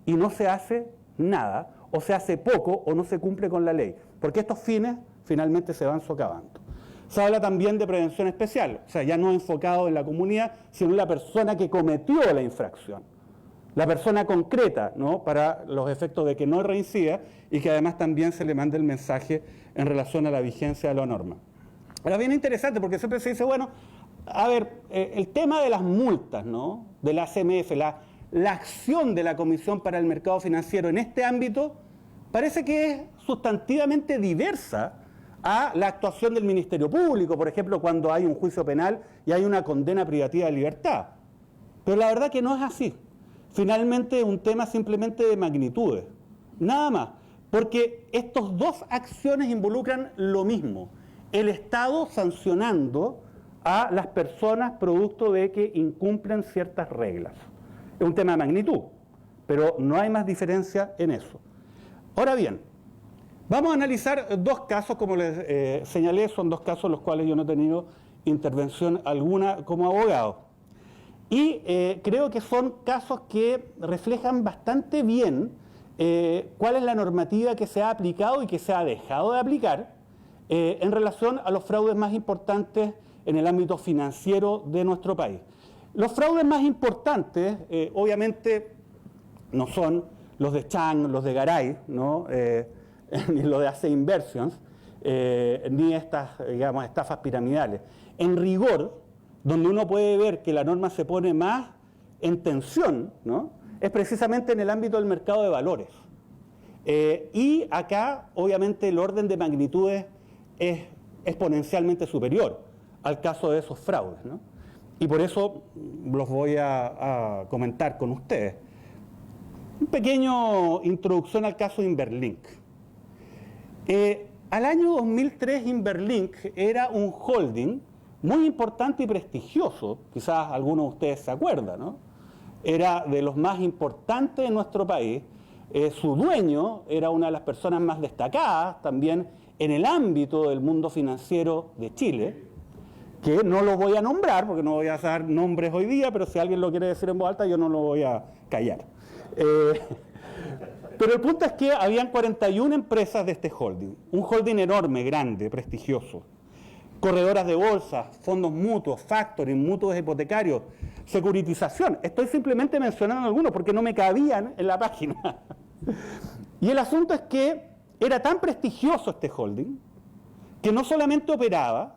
y no se hace nada, o se hace poco o no se cumple con la ley, porque estos fines finalmente se van socavando. Se habla también de prevención especial, o sea, ya no enfocado en la comunidad, sino en la persona que cometió la infracción. La persona concreta, ¿no? Para los efectos de que no reincida y que además también se le mande el mensaje en relación a la vigencia de la norma. Ahora, bien interesante porque siempre se dice, bueno, a ver, el tema de las multas, ¿no? De la CMF, la acción de la Comisión para el Mercado Financiero en este ámbito parece que es sustantivamente diversa a la actuación del Ministerio Público, por ejemplo, cuando hay un juicio penal y hay una condena privativa de libertad. Pero la verdad que no es así. Finalmente es un tema simplemente de magnitudes, nada más, porque estas dos acciones involucran lo mismo, el Estado sancionando a las personas producto de que incumplen ciertas reglas. Es un tema de magnitud, pero no hay más diferencia en eso. Ahora bien, vamos a analizar dos casos, como les señalé, son dos casos en los cuales yo no he tenido intervención alguna como abogado. Y creo que son casos que reflejan bastante bien cuál es la normativa que se ha aplicado y que se ha dejado de aplicar en relación a los fraudes más importantes en el ámbito financiero de nuestro país. Los fraudes más importantes, obviamente, no son los de Chang, los de Garay, ¿no? Ni los de AC Inversions, ni estas, digamos, estafas piramidales. En rigor, donde uno puede ver que la norma se pone más en tensión, ¿no? Es precisamente en el ámbito del mercado de valores. Y acá, obviamente, el orden de magnitudes es exponencialmente superior al caso de esos fraudes, ¿no? Y por eso los voy a comentar con ustedes. Un pequeño introducción al caso de Inverlink. Al año 2003 Inverlink era un holding muy importante y prestigioso, quizás algunos de ustedes se acuerdan, ¿no? Era de los más importantes de nuestro país, su dueño era una de las personas más destacadas también en el ámbito del mundo financiero de Chile, que no lo voy a nombrar porque no voy a dar nombres hoy día, pero si alguien lo quiere decir en voz alta yo no lo voy a callar. Pero el punto es que habían 41 empresas de este holding, un holding enorme, grande, prestigioso. Corredoras de bolsa, fondos mutuos, factoring, mutuos hipotecarios, securitización. Estoy simplemente mencionando algunos porque no me cabían en la página. Y el asunto es que era tan prestigioso este holding que no solamente operaba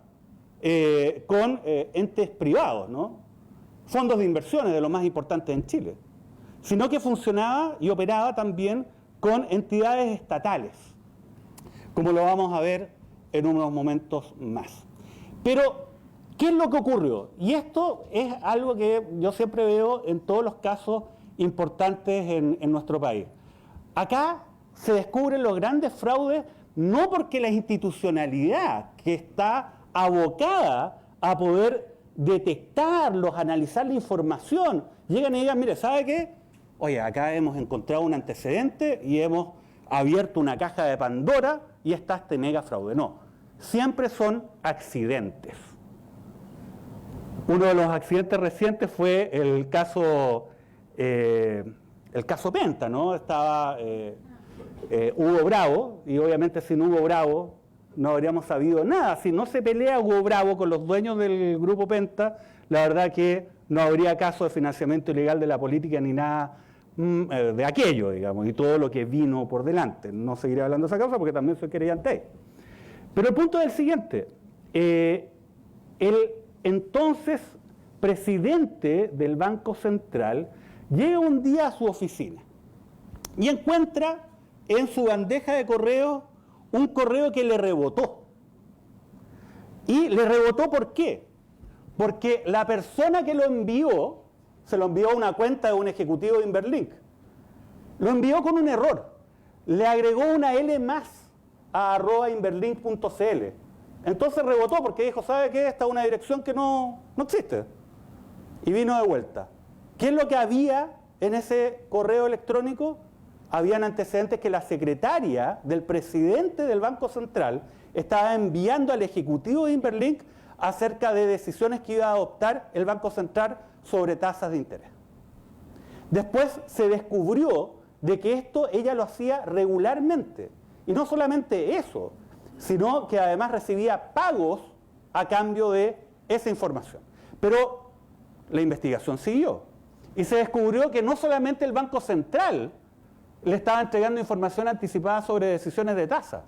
con entes privados, ¿no? Fondos de inversiones de los más importantes en Chile, sino que funcionaba y operaba también con entidades estatales, como lo vamos a ver en unos momentos más. Pero, ¿qué es lo que ocurrió? Y esto es algo que yo siempre veo en todos los casos importantes en nuestro país. Acá se descubren los grandes fraudes no porque la institucionalidad que está abocada a poder detectarlos, analizar la información, llegan y digan, mire, ¿sabe qué? Oye, acá hemos encontrado un antecedente y hemos abierto una caja de Pandora y está este mega fraude. No, siempre son accidentes. Uno de los accidentes recientes fue el caso Penta, ¿no? Estaba Hugo Bravo, y obviamente sin Hugo Bravo no habríamos sabido nada. Si no se pelea Hugo Bravo con los dueños del grupo Penta, la verdad que no habría caso de financiamiento ilegal de la política ni nada de aquello, digamos, y todo lo que vino por delante. No seguiré hablando de esa causa porque también soy querellante ahí. Pero el punto es el siguiente. El entonces presidente del Banco Central llega un día a su oficina y encuentra en su bandeja de correo un correo que le rebotó. ¿Y le rebotó por qué? Porque la persona que lo envió, se lo envió a una cuenta de un ejecutivo de Inverlink, lo envió con un error. Le agregó una L más a @inverlink.cl. Entonces rebotó porque dijo, ¿sabe qué? Esta es una dirección que no existe. Y vino de vuelta. ¿Qué es lo que había en ese correo electrónico? Habían antecedentes que la secretaria del presidente del Banco Central estaba enviando al ejecutivo de Inverlink acerca de decisiones que iba a adoptar el Banco Central sobre tasas de interés. Después se descubrió de que esto ella lo hacía regularmente. Y no solamente eso, sino que además recibía pagos a cambio de esa información. Pero la investigación siguió y se descubrió que no solamente el Banco Central le estaba entregando información anticipada sobre decisiones de tasa,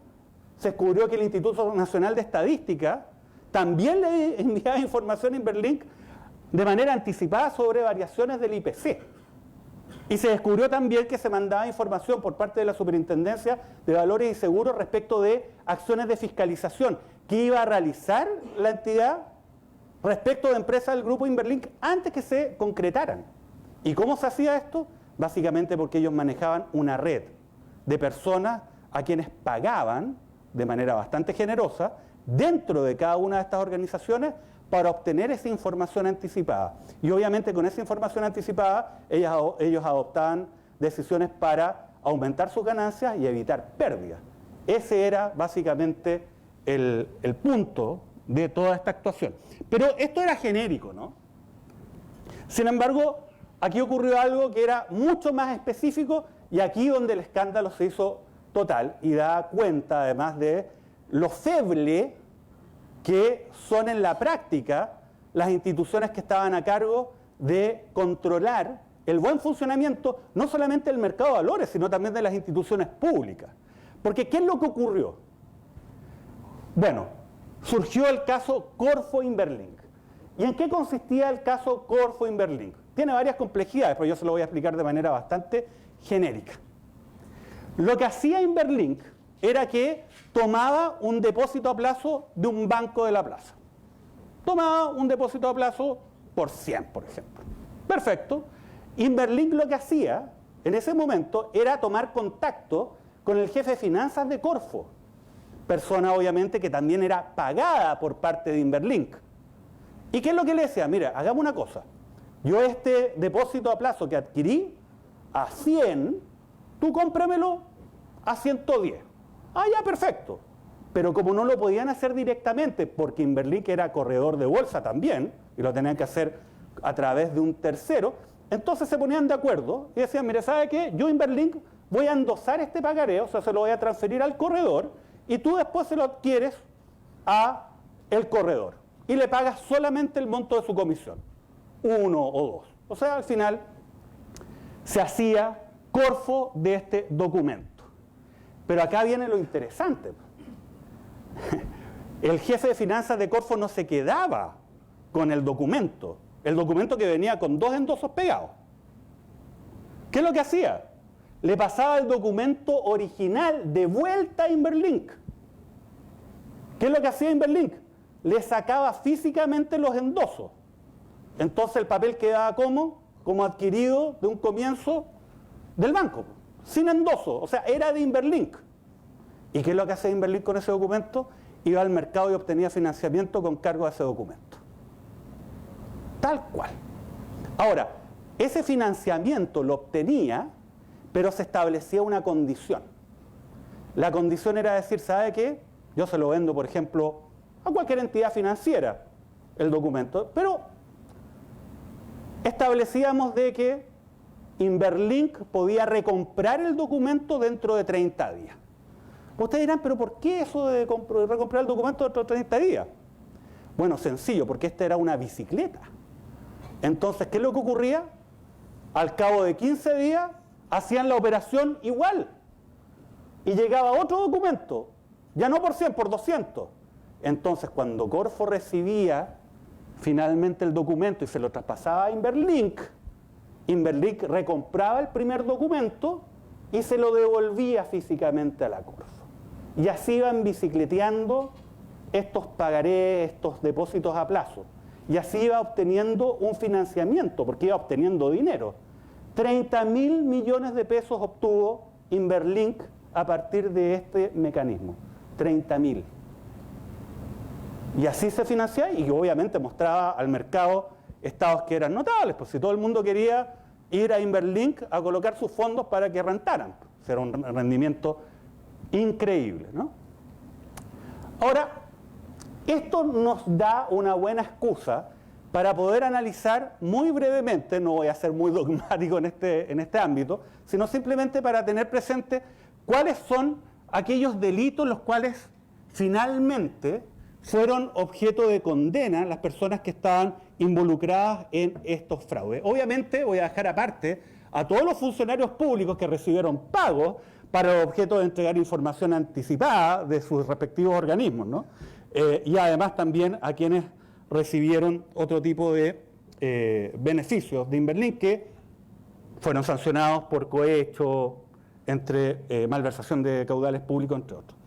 se descubrió que el Instituto Nacional de Estadística también le enviaba información a Inverlink de manera anticipada sobre variaciones del IPC. Y se descubrió también que se mandaba información por parte de la Superintendencia de Valores y Seguros respecto de acciones de fiscalización que iba a realizar la entidad respecto de empresas del grupo Inverlink antes que se concretaran. ¿Y cómo se hacía esto? Básicamente porque ellos manejaban una red de personas a quienes pagaban de manera bastante generosa dentro de cada una de estas organizaciones para obtener esa información anticipada. Y obviamente con esa información anticipada ellos adoptaban decisiones para aumentar sus ganancias y evitar pérdidas. Ese era básicamente el punto de toda esta actuación. Pero esto era genérico, ¿no? Sin embargo, aquí ocurrió algo que era mucho más específico y aquí donde el escándalo se hizo total y da cuenta además de lo feble que son en la práctica las instituciones que estaban a cargo de controlar el buen funcionamiento no solamente del mercado de valores, sino también de las instituciones públicas. Porque ¿qué es lo que ocurrió? Bueno, surgió el caso Corfo Inverlink. ¿Y en qué consistía el caso Corfo Inverlink? Tiene varias complejidades, pero yo se lo voy a explicar de manera bastante genérica. Lo que hacía Inverlink era que tomaba un depósito a plazo de un banco de la plaza. Tomaba un depósito a plazo por 100, por ejemplo. Perfecto. Inverlink lo que hacía en ese momento era tomar contacto con el jefe de finanzas de Corfo, persona obviamente que también era pagada por parte de Inverlink. ¿Y qué es lo que le decía? Mira, hagamos una cosa. Yo este depósito a plazo que adquirí a 100, tú cómpramelo a 110. Ah, ya, perfecto. Pero como no lo podían hacer directamente, porque Inverlink era corredor de bolsa también, y lo tenían que hacer a través de un tercero, entonces se ponían de acuerdo y decían, mire, ¿sabe qué? Yo Inverlink voy a endosar este pagaré, o sea, se lo voy a transferir al corredor, y tú después se lo adquieres a el corredor. Y le pagas solamente el monto de su comisión, 1 o 2. O sea, al final se hacía Corfo de este documento. Pero acá viene lo interesante. El jefe de finanzas de Corfo no se quedaba con el documento que venía con 2 endosos pegados. ¿Qué es lo que hacía? Le pasaba el documento original de vuelta a Inverlink. ¿Qué es lo que hacía Inverlink? Le sacaba físicamente los endosos. Entonces el papel quedaba como adquirido de un comienzo del banco, sin endoso, o sea, era de Inverlink. ¿Y qué es lo que hacía Inverlink con ese documento? Iba al mercado y obtenía financiamiento con cargo a ese documento. Tal cual. Ahora, ese financiamiento lo obtenía, pero se establecía una condición. La condición era decir, ¿sabe qué? Yo se lo vendo, por ejemplo, a cualquier entidad financiera, el documento, pero establecíamos de que Inverlink podía recomprar el documento dentro de 30 días. Ustedes dirán, ¿pero por qué eso de recomprar el documento dentro de 30 días? Bueno, sencillo, porque esta era una bicicleta. Entonces, ¿qué es lo que ocurría? Al cabo de 15 días, hacían la operación igual. Y llegaba otro documento, ya no por 100, por 200. Entonces, cuando Corfo recibía finalmente el documento y se lo traspasaba a Inverlink, Inverlink recompraba el primer documento y se lo devolvía físicamente a la Corfo. Y así iban bicicleteando estos pagarés, estos depósitos a plazo. Y así iba obteniendo un financiamiento, porque iba obteniendo dinero. 30.000 millones de pesos obtuvo Inverlink a partir de este mecanismo. 30.000. Y así se financiaba y obviamente mostraba al mercado estados que eran notables, pues si todo el mundo quería ir a Inverlink a colocar sus fondos para que rentaran. Era un rendimiento increíble, ¿no? Ahora, esto nos da una buena excusa para poder analizar muy brevemente, no voy a ser muy dogmático en este ámbito, sino simplemente para tener presente cuáles son aquellos delitos los cuales finalmente fueron objeto de condena las personas que estaban involucradas en estos fraudes. Obviamente voy a dejar aparte a todos los funcionarios públicos que recibieron pagos para el objeto de entregar información anticipada de sus respectivos organismos, ¿no? Y además también a quienes recibieron otro tipo de beneficios de Inverlink que fueron sancionados por cohecho, entre malversación de caudales públicos, entre otros.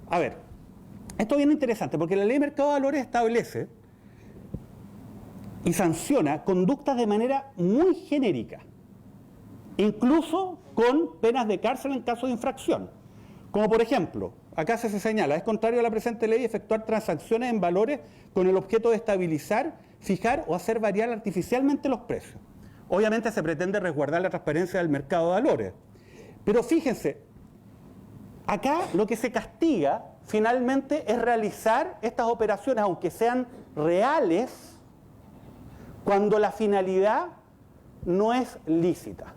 A ver, esto es bien interesante porque la Ley de Mercado de Valores establece y sanciona conductas de manera muy genérica, incluso con penas de cárcel en caso de infracción. Como por ejemplo, acá se señala, es contrario a la presente ley efectuar transacciones en valores con el objeto de estabilizar, fijar o hacer variar artificialmente los precios. Obviamente se pretende resguardar la transparencia del mercado de valores. Pero fíjense, acá lo que se castiga finalmente es realizar estas operaciones, aunque sean reales, cuando la finalidad no es lícita.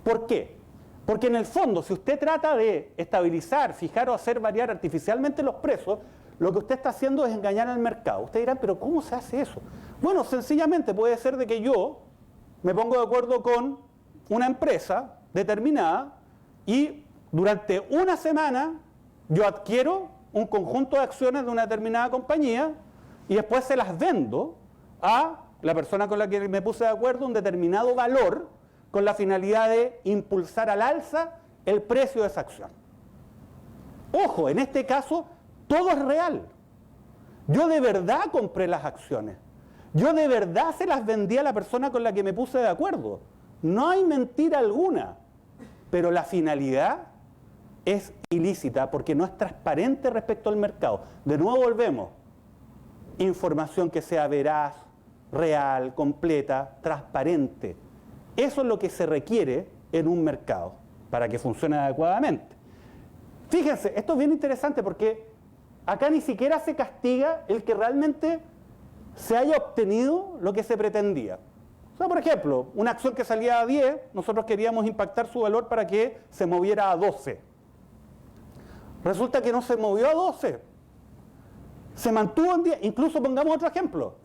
¿Por qué? Porque en el fondo, si usted trata de estabilizar, fijar o hacer variar artificialmente los precios, lo que usted está haciendo es engañar al mercado. Ustedes dirán, ¿pero cómo se hace eso? Bueno, sencillamente puede ser de que yo me pongo de acuerdo con una empresa determinada y durante una semana yo adquiero un conjunto de acciones de una determinada compañía y después se las vendo a la persona con la que me puse de acuerdo un determinado valor con la finalidad de impulsar al alza el precio de esa acción. Ojo, en este caso todo es real. Yo de verdad compré las acciones. Yo de verdad se las vendí a la persona con la que me puse de acuerdo. No hay mentira alguna. Pero la finalidad es ilícita porque no es transparente respecto al mercado. De nuevo volvemos. Información que sea veraz, real, completa, transparente. Eso es lo que se requiere en un mercado para que funcione adecuadamente. Fíjense, esto es bien interesante porque acá ni siquiera se castiga el que realmente se haya obtenido lo que se pretendía. O sea, por ejemplo, una acción que salía a 10, nosotros queríamos impactar su valor para que se moviera a 12. Resulta que no se movió a 12. Se mantuvo en 10. Incluso pongamos otro ejemplo.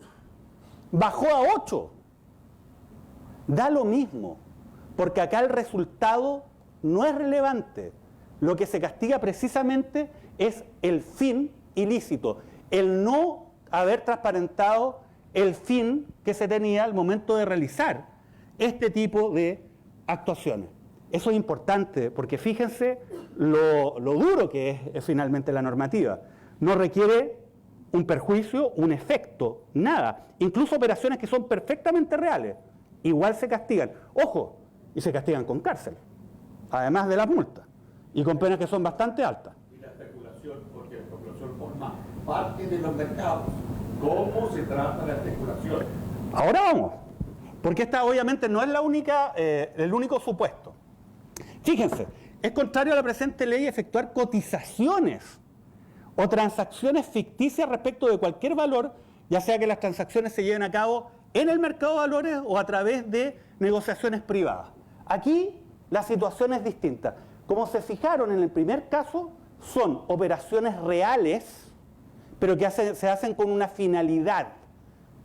Bajó a 8. Da lo mismo, porque acá el resultado no es relevante. lo que se castiga precisamente es el fin ilícito, el no haber transparentado el fin que se tenía al momento de realizar este tipo de actuaciones. Eso es importante porque fíjense lo duro que es finalmente la normativa. No requiere un perjuicio, un efecto, nada. Incluso operaciones que son perfectamente reales, igual se castigan. Ojo, y se castigan con cárcel, además de la multa, y con penas que son bastante altas. Y la especulación, porque la especulación forma parte de los mercados. ¿Cómo se trata la especulación? Ahora vamos, porque esta obviamente no es la única, el único supuesto. Fíjense, es contrario a la presente ley efectuar cotizaciones o transacciones ficticias respecto de cualquier valor, ya sea que las transacciones se lleven a cabo en el mercado de valores o a través de negociaciones privadas. Aquí la situación es distinta. Como se fijaron en el primer caso, son operaciones reales, pero que se hacen con una finalidad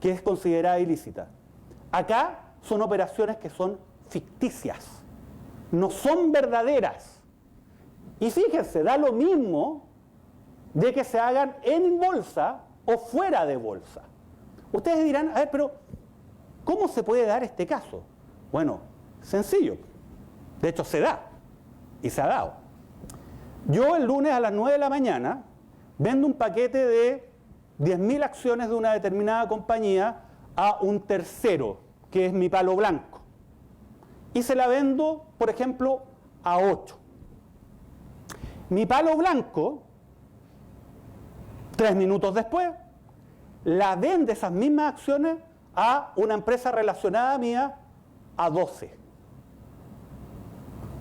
que es considerada ilícita. Acá son operaciones que son ficticias, no son verdaderas. Y fíjense, da lo mismo de que se hagan en bolsa o fuera de bolsa. Ustedes dirán, a ver, pero ¿cómo se puede dar este caso? Bueno, sencillo. De hecho, se da. Y se ha dado. Yo el lunes a las 9 de la mañana vendo un paquete de 10.000 acciones de una determinada compañía a un tercero, que es mi palo blanco. Y se la vendo, por ejemplo, a 8. Mi palo blanco, 3 minutos después, la vende esas mismas acciones a una empresa relacionada mía a 12.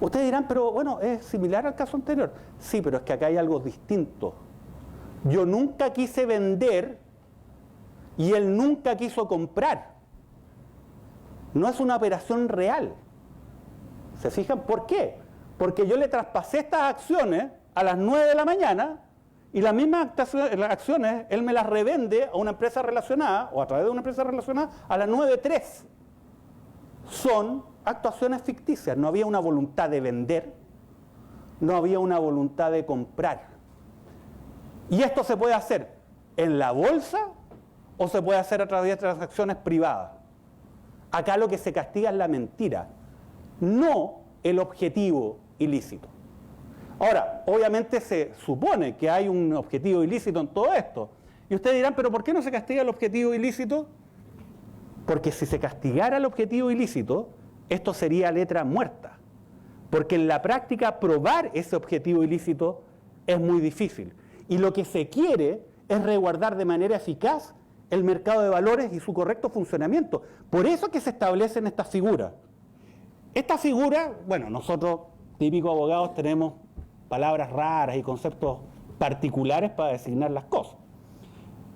Ustedes dirán, pero bueno, es similar al caso anterior. Sí, pero es que acá hay algo distinto. Yo nunca quise vender y él nunca quiso comprar. No es una operación real. ¿Se fijan? ¿Por qué? Porque yo le traspasé estas acciones a las 9 de la mañana y las mismas acciones él me las revende a una empresa relacionada o a través de una empresa relacionada a las 9:03. Son actuaciones ficticias. No había una voluntad de vender, no había una voluntad de comprar. Y esto se puede hacer en la bolsa o se puede hacer a través de transacciones privadas. Acá lo que se castiga es la mentira, no el objetivo ilícito. Ahora, obviamente se supone que hay un objetivo ilícito en todo esto. Y ustedes dirán, ¿pero por qué no se castiga el objetivo ilícito? Porque si se castigara el objetivo ilícito, esto sería letra muerta. Porque en la práctica probar ese objetivo ilícito es muy difícil. Y lo que se quiere es resguardar de manera eficaz el mercado de valores y su correcto funcionamiento. Por eso que se establecen estas figuras. Estas figuras, bueno, nosotros, típicos abogados, tenemos palabras raras y conceptos particulares para designar las cosas.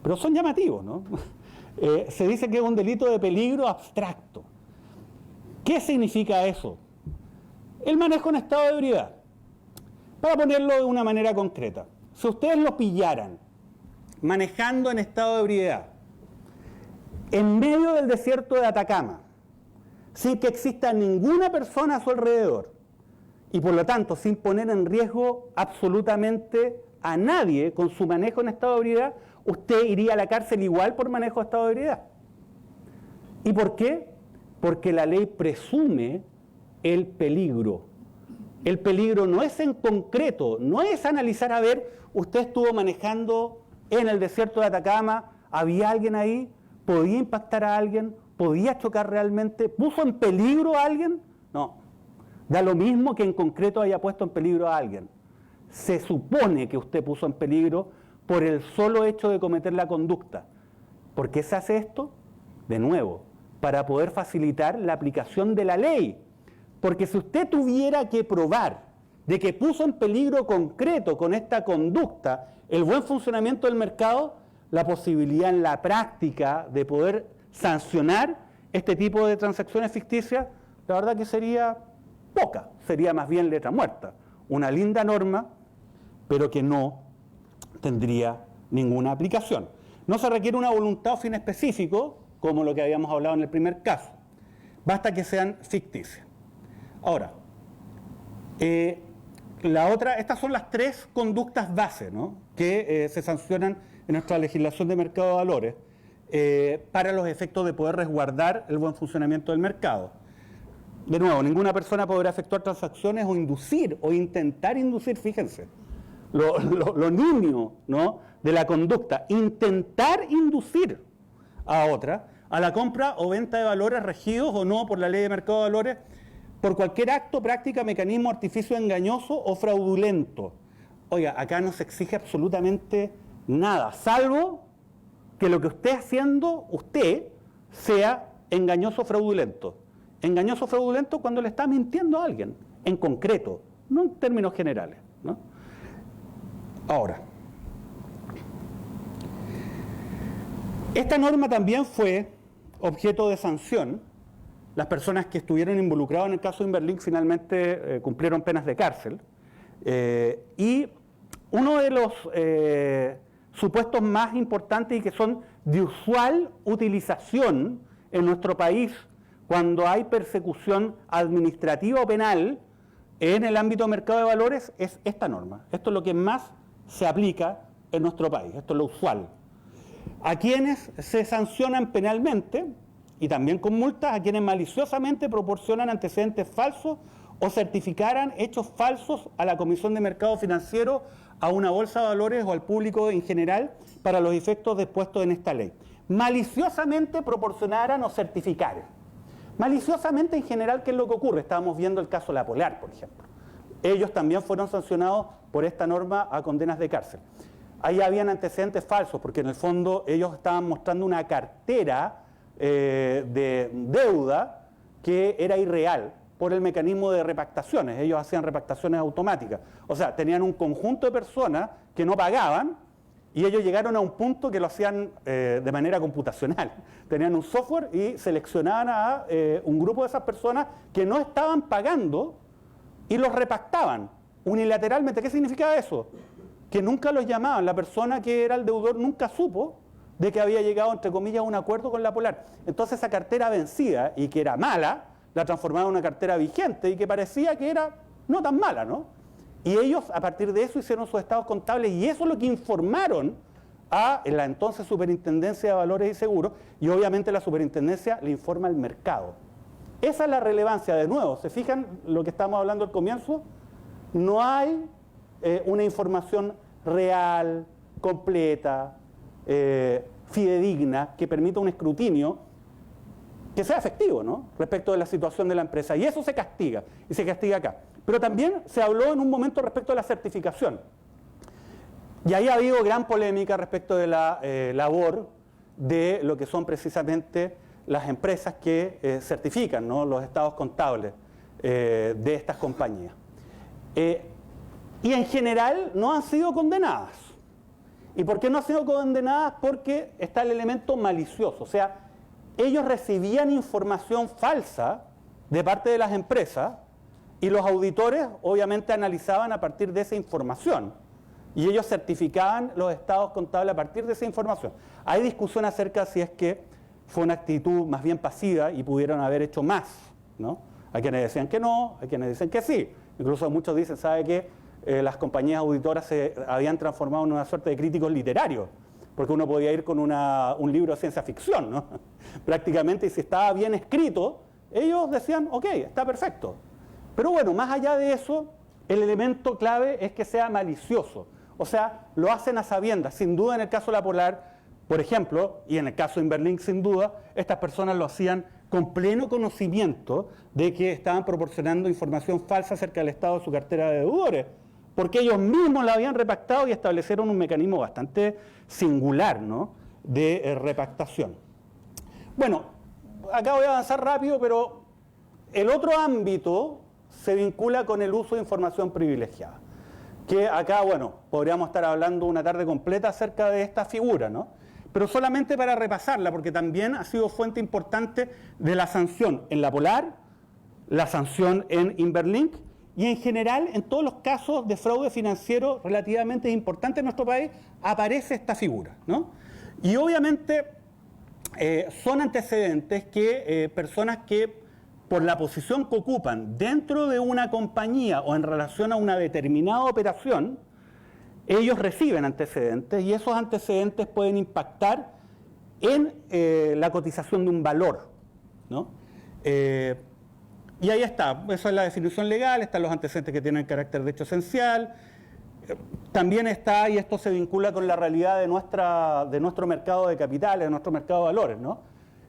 Pero son llamativos, ¿no? Se dice que es un delito de peligro abstracto. ¿Qué significa eso? El manejo en estado de ebriedad. Para ponerlo de una manera concreta, si ustedes lo pillaran manejando en estado de ebriedad en medio del desierto de Atacama, sin que exista ninguna persona a su alrededor y por lo tanto sin poner en riesgo absolutamente a nadie con su manejo en estado de ebriedad, usted iría a la cárcel igual por manejo de estado de ebriedad. ¿Y por qué? Porque la ley presume el peligro. El peligro no es en concreto, no es analizar, a ver, usted estuvo manejando en el desierto de Atacama, había alguien ahí, podía impactar a alguien, podía chocar realmente, puso en peligro a alguien. No, da lo mismo que en concreto haya puesto en peligro a alguien. Se supone que usted puso en peligro por el solo hecho de cometer la conducta. ¿Por qué se hace esto? De nuevo, para poder facilitar la aplicación de la ley. Porque si usted tuviera que probar de que puso en peligro concreto con esta conducta el buen funcionamiento del mercado, la posibilidad en la práctica de poder sancionar este tipo de transacciones ficticias, la verdad que sería poca, sería más bien letra muerta. Una linda norma, pero que no tendría ninguna aplicación. No se requiere una voluntad o fin específico, como lo que habíamos hablado en el primer caso. Basta que sean ficticias. Ahora, La otra, estas son las tres conductas base, ¿no?, que se sancionan en nuestra legislación de mercado de valores para los efectos de poder resguardar el buen funcionamiento del mercado. De nuevo, ninguna persona podrá efectuar transacciones o inducir o intentar inducir, fíjense, lo nimio, ¿no?, de la conducta, intentar inducir a otra a la compra o venta de valores regidos o no por la ley de mercado de valores por cualquier acto, práctica, mecanismo, artificio engañoso o fraudulento. Oiga, acá no se exige absolutamente nada, salvo que lo que esté haciendo usted sea engañoso o fraudulento. Engañoso o fraudulento cuando le está mintiendo a alguien, en concreto, no en términos generales, ¿no? Ahora, esta norma también fue objeto de sanción. Las personas que estuvieron involucradas en el caso de Inverlink finalmente cumplieron penas de cárcel. Y uno de los supuestos más importantes y que son de usual utilización en nuestro país cuando hay persecución administrativa o penal en el ámbito de mercado de valores es esta norma. Esto es lo que más se aplica en nuestro país, esto es lo usual. A quienes se sancionan penalmente y también con multas, a quienes maliciosamente proporcionan antecedentes falsos o certificaran hechos falsos a la Comisión de Mercado Financiero, a una bolsa de valores o al público en general para los efectos dispuestos en esta ley. Maliciosamente proporcionaran o certificaran. Maliciosamente en general, ¿qué es lo que ocurre? Estábamos viendo el caso La Polar, por ejemplo. Ellos también fueron sancionados por esta norma a condenas de cárcel. Ahí habían antecedentes falsos, porque en el fondo ellos estaban mostrando una cartera de deuda que era irreal por el mecanismo de repactaciones. Ellos hacían repactaciones automáticas. O sea, tenían un conjunto de personas que no pagaban y ellos llegaron a un punto que lo hacían de manera computacional. Tenían un software y seleccionaban a un grupo de esas personas que no estaban pagando y los repactaban unilateralmente. ¿Qué significaba eso? Que nunca los llamaban. La persona que era el deudor nunca supo de que había llegado, entre comillas, a un acuerdo con La Polar. Entonces esa cartera vencida y que era mala, la transformaron en una cartera vigente y que parecía que era no tan mala, ¿no? Y ellos a partir de eso hicieron sus estados contables y eso es lo que informaron a la entonces Superintendencia de Valores y Seguros, y obviamente la Superintendencia le informa al mercado. Esa es la relevancia. De nuevo, ¿se fijan lo que estamos hablando al comienzo? No hay una información real, completa, fidedigna, que permita un escrutinio que sea efectivo, ¿no?, respecto de la situación de la empresa. Y eso se castiga, y se castiga acá. Pero también se habló en un momento respecto de la certificación. Y ahí ha habido gran polémica respecto de la labor de lo que son precisamente las empresas que certifican, ¿no?, los estados contables de estas compañías. Y en general no han sido condenadas. ¿Y por qué no han sido condenadas? Porque está el elemento malicioso. O sea, ellos recibían información falsa de parte de las empresas y los auditores obviamente analizaban a partir de esa información. Y ellos certificaban los estados contables a partir de esa información. Hay discusión acerca de si es que fue una actitud más bien pasiva y pudieron haber hecho más, ¿no? Hay quienes decían que no, hay quienes dicen que sí. Incluso muchos dicen, ¿sabe qué? Las compañías auditoras se habían transformado en una suerte de críticos literarios, porque uno podía ir con un libro de ciencia ficción, ¿no? Prácticamente, y si estaba bien escrito, ellos decían, ok, está perfecto. Pero bueno, más allá de eso, el elemento clave es que sea malicioso. O sea, lo hacen a sabiendas. Sin duda en el caso de La Polar, por ejemplo, y en el caso de Inverlink sin duda, estas personas lo hacían con pleno conocimiento de que estaban proporcionando información falsa acerca del estado de su cartera de deudores, porque ellos mismos la habían repactado y establecieron un mecanismo bastante singular, ¿no?, de repactación. Bueno, acá voy a avanzar rápido, pero el otro ámbito se vincula con el uso de información privilegiada, que acá, bueno, podríamos estar hablando una tarde completa acerca de esta figura, ¿no? Pero solamente para repasarla, porque también ha sido fuente importante de la sanción en La Polar, la sanción en Inverlink, y en general, en todos los casos de fraude financiero relativamente importante en nuestro país, aparece esta figura, ¿no? Y obviamente son antecedentes que personas que por la posición que ocupan dentro de una compañía o en relación a una determinada operación, ellos reciben antecedentes y esos antecedentes pueden impactar en la cotización de un valor, ¿no? Y ahí está, esa es la definición legal, están los antecedentes que tienen carácter de hecho esencial. También está, y esto se vincula con la realidad de nuestro mercado de capitales, de nuestro mercado de valores, ¿no?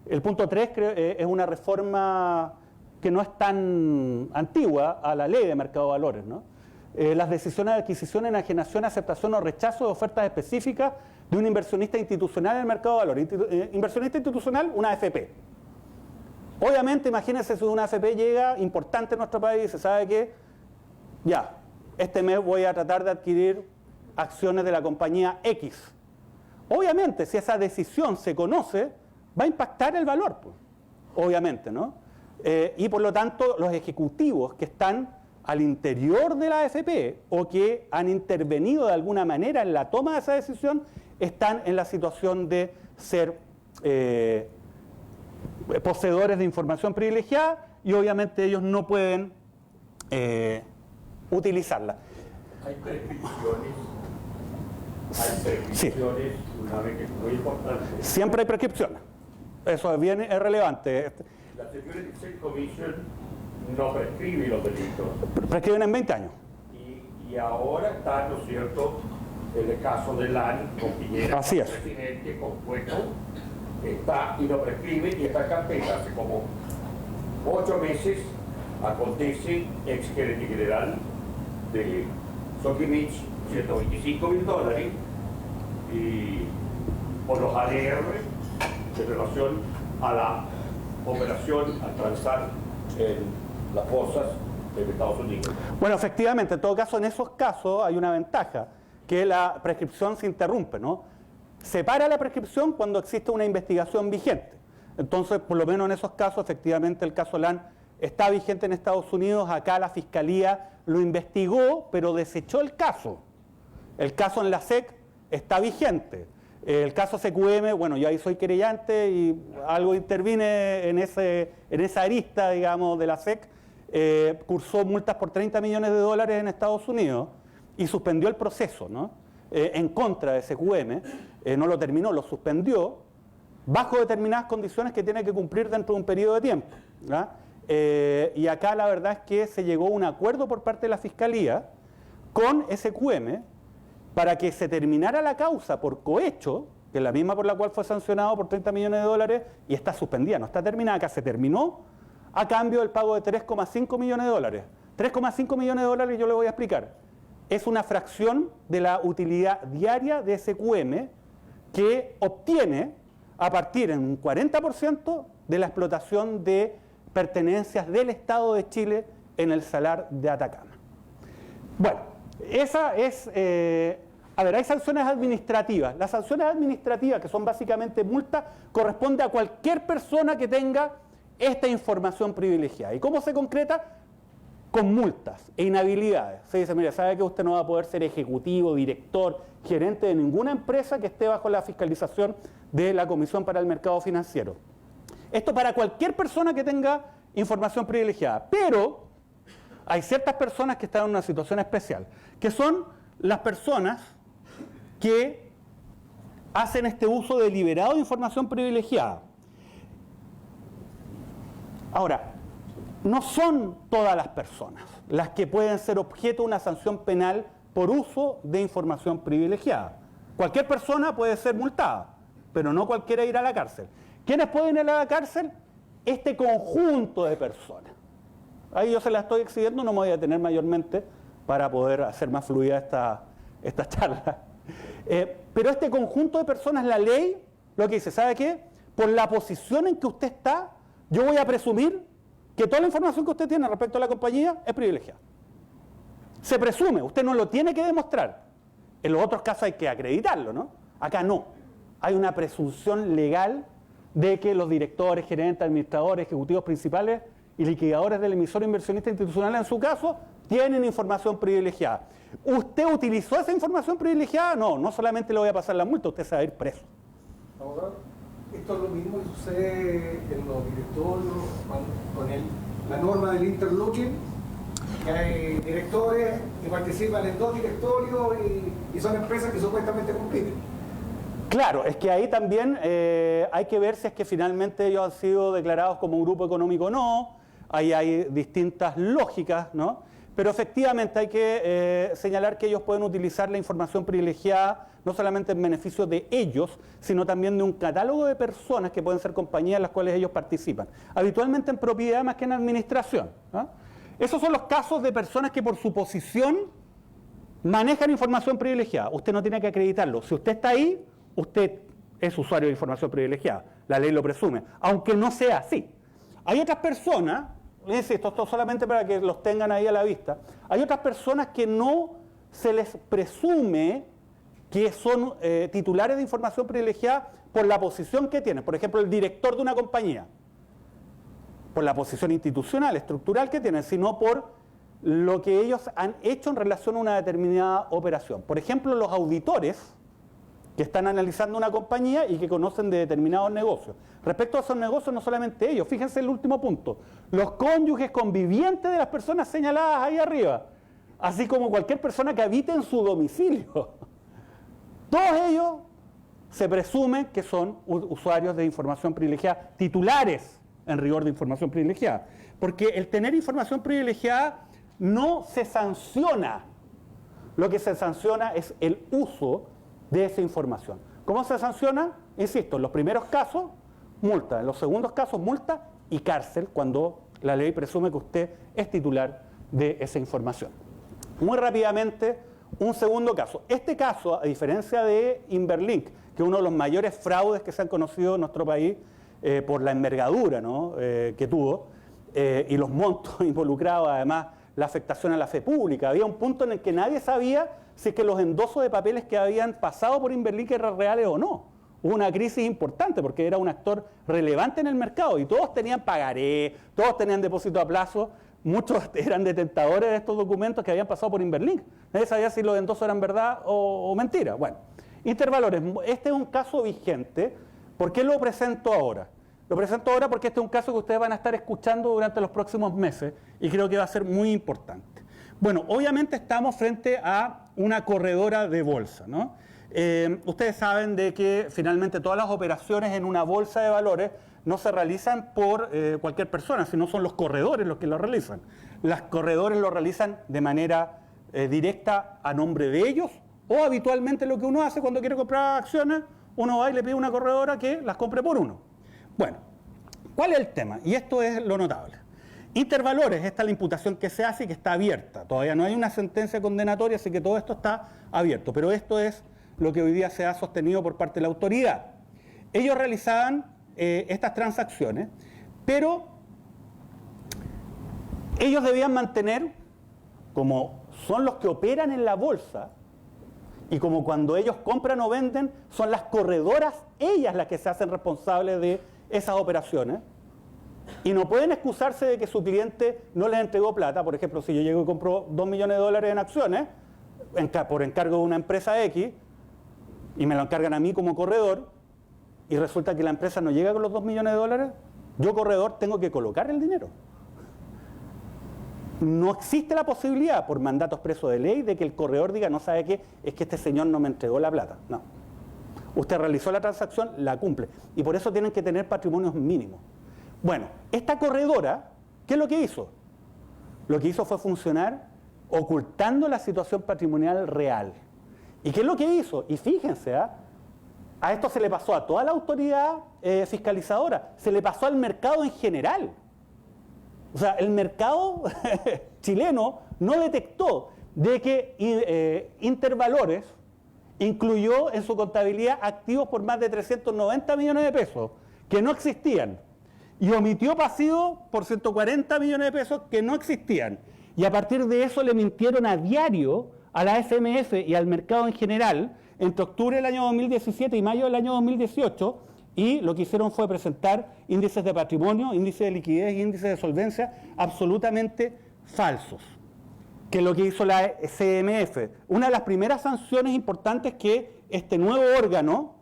El punto 3 es una reforma que no es tan antigua a la ley de mercado de valores, ¿no? Las decisiones de adquisición, enajenación, aceptación o rechazo de ofertas específicas de un inversionista institucional en el mercado de valores. Inversionista institucional, una AFP. Obviamente, imagínense si una AFP llega importante en nuestro país y se sabe que ya, este mes voy a tratar de adquirir acciones de la compañía X. Obviamente, si esa decisión se conoce, va a impactar el valor, pues, obviamente, ¿no? Y por lo tanto, los ejecutivos que están al interior de la AFP o que han intervenido de alguna manera en la toma de esa decisión, están en la situación de ser poseedores de información privilegiada y obviamente ellos no pueden utilizarla. Hay prescripciones, una vez que es muy importante. Siempre hay prescripciones. Eso es relevante. La Securities Exchange Commission no prescribe los delitos. Prescriben en 20 años. Y ahora está, ¿no es cierto?, el caso de LAN con Piñera, así es, presidente, con Cueto, está y no prescribe y está en carpeta. Hace como 8 meses acontece ex gerente general de Sokimich, $125.000 y por los ADR en relación a la operación al transar en las bolsas de Estados Unidos. Bueno, efectivamente, en todo caso, en esos casos hay una ventaja, que la prescripción se interrumpe, ¿no? Se para la prescripción cuando existe una investigación vigente. Entonces, por lo menos en esos casos, efectivamente, el caso LAN está vigente en Estados Unidos. Acá la Fiscalía lo investigó, pero desechó el caso. El caso en la SEC está vigente. El caso CQM, bueno, yo ahí soy querellante y algo intervine en esa arista, digamos, de la SEC. Cursó multas por $30 millones en Estados Unidos y suspendió el proceso, ¿no? En contra de CQM. No lo terminó, lo suspendió bajo determinadas condiciones que tiene que cumplir dentro de un periodo de tiempo, ¿verdad? Y acá la verdad es que se llegó a un acuerdo por parte de la Fiscalía con SQM para que se terminara la causa por cohecho, que es la misma por la cual fue sancionado por $30 millones y está suspendida, no está terminada, acá se terminó a cambio del pago de $3,5 millones. $3,5 millones yo le voy a explicar. Es una fracción de la utilidad diaria de SQM que obtiene a partir en un 40% de la explotación de pertenencias del Estado de Chile en el Salar de Atacama. Bueno, esa es... a ver, hay sanciones administrativas. Las sanciones administrativas, que son básicamente multas, corresponde a cualquier persona que tenga esta información privilegiada. ¿Y cómo se concreta? Con multas e inhabilidades. Se dice, mire, sabe que usted no va a poder ser ejecutivo, director, gerente de ninguna empresa que esté bajo la fiscalización de la Comisión para el Mercado Financiero. Esto para cualquier persona que tenga información privilegiada. Pero hay ciertas personas que están en una situación especial, que son las personas que hacen este uso deliberado de información privilegiada. Ahora, no son todas las personas las que pueden ser objeto de una sanción penal por uso de información privilegiada. Cualquier persona puede ser multada, pero no cualquiera irá a la cárcel. ¿Quiénes pueden ir a la cárcel? Este conjunto de personas. Ahí yo se la estoy exhibiendo, no me voy a detener mayormente para poder hacer más fluida esta charla. Pero este conjunto de personas, la ley, lo que dice, ¿sabe qué? Por la posición en que usted está, yo voy a presumir que toda la información que usted tiene respecto a la compañía es privilegiada. Se presume, usted no lo tiene que demostrar. En los otros casos hay que acreditarlo, ¿no? Acá no. Hay una presunción legal de que los directores, gerentes, administradores, ejecutivos principales y liquidadores del emisor inversionista institucional, en su caso, tienen información privilegiada. ¿Usted utilizó esa información privilegiada? No, no solamente le voy a pasar la multa, usted se va a ir preso. Abogado, esto es lo mismo que sucede en los directorios con el la norma del interlocking, que hay directores que participan en 2 directorios y son empresas que supuestamente compiten. Claro, es que ahí también hay que ver si es que finalmente ellos han sido declarados como un grupo económico o no. Ahí hay distintas lógicas, ¿no? Pero efectivamente hay que señalar que ellos pueden utilizar la información privilegiada no solamente en beneficio de ellos, sino también de un catálogo de personas que pueden ser compañías en las cuales ellos participan. Habitualmente en propiedad más que en administración, ¿no? Esos son los casos de personas que por su posición manejan información privilegiada. Usted no tiene que acreditarlo. Si usted está ahí, usted es usuario de información privilegiada. La ley lo presume, aunque no sea así. Hay otras personas, insisto, esto solamente para que los tengan ahí a la vista, hay otras personas que no se les presume que son titulares de información privilegiada por la posición que tienen. Por ejemplo, el director de una compañía, por la posición institucional, estructural que tienen, sino por lo que ellos han hecho en relación a una determinada operación. Por ejemplo, los auditores que están analizando una compañía y que conocen de determinados negocios. Respecto a esos negocios, no solamente ellos, fíjense el último punto, los cónyuges convivientes de las personas señaladas ahí arriba, así como cualquier persona que habite en su domicilio. Todos ellos se presume que son usuarios de información privilegiada, titulares en rigor de información privilegiada. Porque el tener información privilegiada no se sanciona. Lo que se sanciona es el uso de esa información. ¿Cómo se sanciona? Insisto, en los primeros casos, multa. En los segundos casos, multa y cárcel cuando la ley presume que usted es titular de esa información. Muy rápidamente, un segundo caso. Este caso, a diferencia de Inverlink, que es uno de los mayores fraudes que se han conocido en nuestro país por la envergadura, ¿no? Que tuvo y los montos involucrados, además la afectación a la fe pública. Había un punto en el que nadie sabía si es que los endosos de papeles que habían pasado por Inverlink eran reales o no. Hubo una crisis importante porque era un actor relevante en el mercado y todos tenían pagaré, todos tenían depósito a plazo, muchos eran detentadores de estos documentos que habían pasado por Inverlink. Nadie sabía si los endosos eran verdad o mentira. Bueno, Intervalores, este es un caso vigente. ¿Por qué lo presento ahora? Lo presento ahora porque este es un caso que ustedes van a estar escuchando durante los próximos meses y creo que va a ser muy importante. Bueno, obviamente estamos frente a una corredora de bolsa, ¿no? Ustedes saben de que finalmente todas las operaciones en una bolsa de valores no se realizan por cualquier persona, sino son los corredores los que lo realizan. Los corredores lo realizan de manera directa a nombre de ellos o habitualmente lo que uno hace cuando quiere comprar acciones, uno va y le pide a una corredora que las compre por uno. Bueno, ¿cuál es el tema? Y esto es lo notable. Intervalores, esta es la imputación que se hace y que está abierta. Todavía no hay una sentencia condenatoria, así que todo esto está abierto. Pero esto es lo que hoy día se ha sostenido por parte de la autoridad. Ellos realizaban estas transacciones, pero ellos debían mantener, como son los que operan en la bolsa, y como cuando ellos compran o venden, son las corredoras, ellas las que se hacen responsables de esas operaciones, y no pueden excusarse de que su cliente no les entregó plata. Por ejemplo, si yo llego y compro $2 millones en acciones, por encargo de una empresa X, y me lo encargan a mí como corredor, y resulta que la empresa no llega con los $2 millones, yo corredor tengo que colocar el dinero. No existe la posibilidad, por mandato expreso de ley, de que el corredor diga, no sabe qué, es que este señor no me entregó la plata. No. Usted realizó la transacción, la cumple. Y por eso tienen que tener patrimonios mínimos. Bueno, esta corredora, ¿qué es lo que hizo? Lo que hizo fue funcionar ocultando la situación patrimonial real. ¿Y qué es lo que hizo? Y fíjense, a esto se le pasó a toda la autoridad fiscalizadora, se le pasó al mercado en general. O sea, el mercado chileno no detectó de que Intervalores incluyó en su contabilidad activos por más de 390 millones de pesos que no existían y omitió pasivos por 140 millones de pesos que no existían. Y a partir de eso le mintieron a diario a la SMF y al mercado en general entre octubre del año 2017 y mayo del año 2018, y lo que hicieron fue presentar índices de patrimonio, índices de liquidez y índices de solvencia absolutamente falsos. Que es lo que hizo la SMF. Una de las primeras sanciones importantes que este nuevo órgano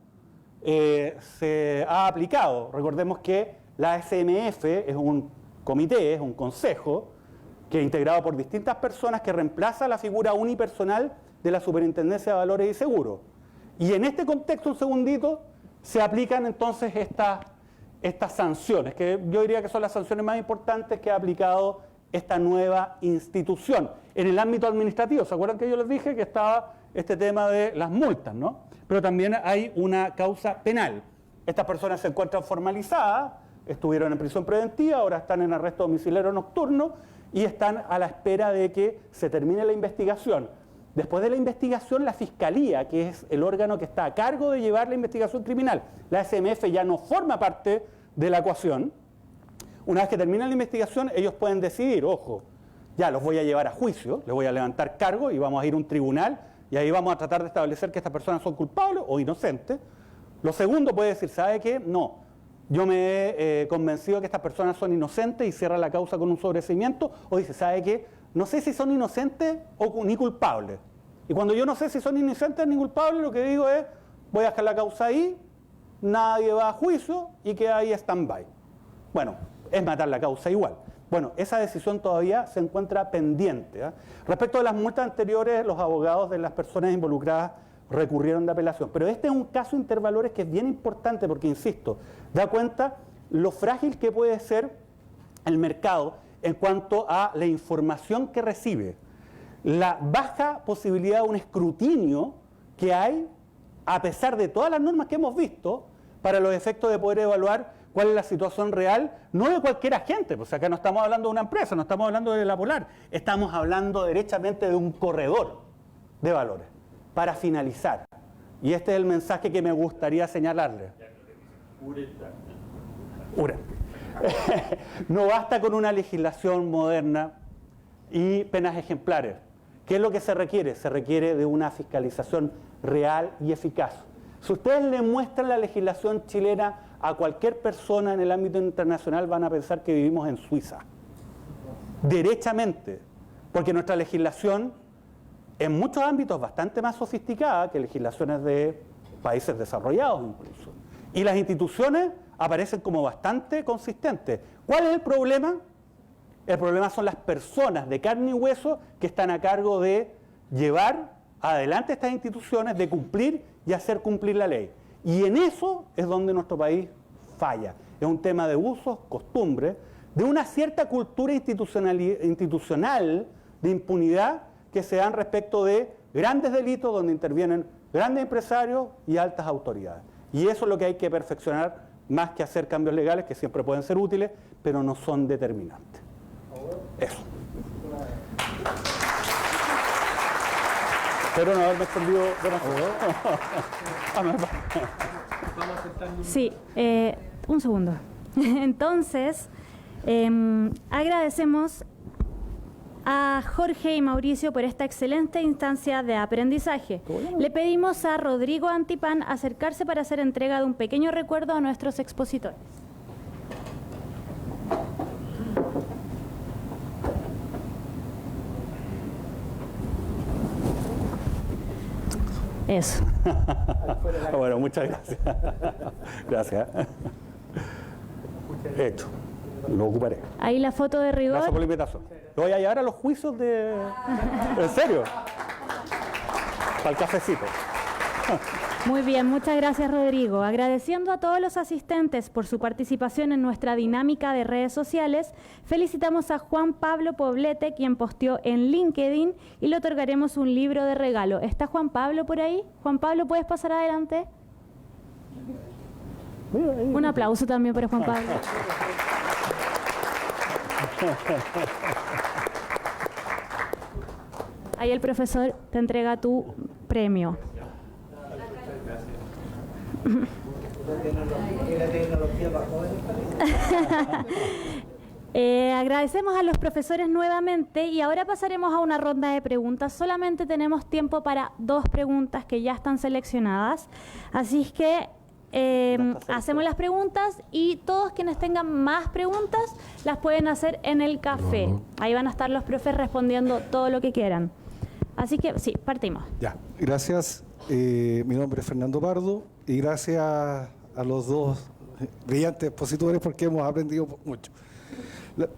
se ha aplicado. Recordemos que la SMF es un comité, es un consejo, que es integrado por distintas personas que reemplaza la figura unipersonal de la Superintendencia de Valores y Seguros. Y en este contexto, un segundito, se aplican entonces estas sanciones, que yo diría que son las sanciones más importantes que ha aplicado esta nueva institución. En el ámbito administrativo, ¿se acuerdan que yo les dije que estaba este tema de las multas, ¿no? Pero también hay una causa penal. Estas personas se encuentran formalizadas, estuvieron en prisión preventiva, ahora están en arresto domiciliario nocturno y están a la espera de que se termine la investigación. Después de la investigación, la Fiscalía, que es el órgano que está a cargo de llevar la investigación criminal, la SMF ya no forma parte de la ecuación. Una vez que termina la investigación, ellos pueden decidir, ojo, ya los voy a llevar a juicio, les voy a levantar cargo y vamos a ir a un tribunal y ahí vamos a tratar de establecer que estas personas son culpables o inocentes. Lo segundo puede decir, ¿sabe qué? No, yo me he convencido que estas personas son inocentes y cierra la causa con un sobreseimiento, o dice, ¿sabe qué? No sé si son inocentes ni culpables. Y cuando yo no sé si son inocentes ni culpables, lo que digo es, voy a dejar la causa ahí, nadie va a juicio y queda ahí stand-by. Bueno, es matar la causa igual. Bueno, esa decisión todavía se encuentra pendiente, ¿eh? Respecto a las multas anteriores, los abogados de las personas involucradas recurrieron de apelación. Pero este es un caso Intervalores que es bien importante porque, insisto, da cuenta lo frágil que puede ser el mercado en cuanto a la información que recibe, la baja posibilidad de un escrutinio que hay, a pesar de todas las normas que hemos visto, para los efectos de poder evaluar cuál es la situación real, no de cualquier agente, pues acá no estamos hablando de una empresa, no estamos hablando de la Polar, estamos hablando derechamente de un corredor de valores. Para finalizar, y este es el mensaje que me gustaría señalarle. No basta con una legislación moderna y penas ejemplares. ¿Qué es lo que se requiere? Se requiere de una fiscalización real y eficaz. Si ustedes le muestran la legislación chilena a cualquier persona en el ámbito internacional, van a pensar que vivimos en Suiza. Derechamente, porque nuestra legislación en muchos ámbitos bastante más sofisticada que legislaciones de países desarrollados incluso. Y las instituciones aparecen como bastante consistentes. ¿Cuál es el problema? El problema son las personas de carne y hueso que están a cargo de llevar adelante estas instituciones, de cumplir y hacer cumplir la ley. Y en eso es donde nuestro país falla. Es un tema de usos, costumbres, de una cierta cultura institucional de impunidad que se dan respecto de grandes delitos donde intervienen grandes empresarios y altas autoridades. Y eso es lo que hay que perfeccionar, más que hacer cambios legales que siempre pueden ser útiles, pero no son determinantes. Eso. Espero no haberme extendido demasiado. Sí, un segundo. Entonces, agradecemos a Jorge y Mauricio por esta excelente instancia de aprendizaje. Le pedimos a Rodrigo Antipán acercarse para hacer entrega de un pequeño recuerdo a nuestros expositores. Eso. Bueno, muchas gracias. Gracias. Hecho. Lo ocuparé. Ahí la foto de rigor. Gracias por la invitación. Lo voy a llevar a los juicios de... ¿En serio? Para el cafecito. Muy bien, muchas gracias, Rodrigo. Agradeciendo a todos los asistentes por su participación en nuestra dinámica de redes sociales, felicitamos a Juan Pablo Poblete, quien posteó en LinkedIn, y le otorgaremos un libro de regalo. ¿Está Juan Pablo por ahí? Juan Pablo, ¿puedes pasar adelante? Un aplauso también para Juan Pablo. Ahí el profesor te entrega tu premio. Agradecemos a los profesores nuevamente y ahora pasaremos a una ronda de preguntas. Solamente tenemos tiempo para 2 preguntas que ya están seleccionadas, así es que hacemos las preguntas y todos quienes tengan más preguntas las pueden hacer en el café. Ahí van a estar los profes respondiendo todo lo que quieran. Así que sí, partimos. Ya, gracias. Mi nombre es Fernando Pardo y gracias a los 2 brillantes expositores porque hemos aprendido mucho.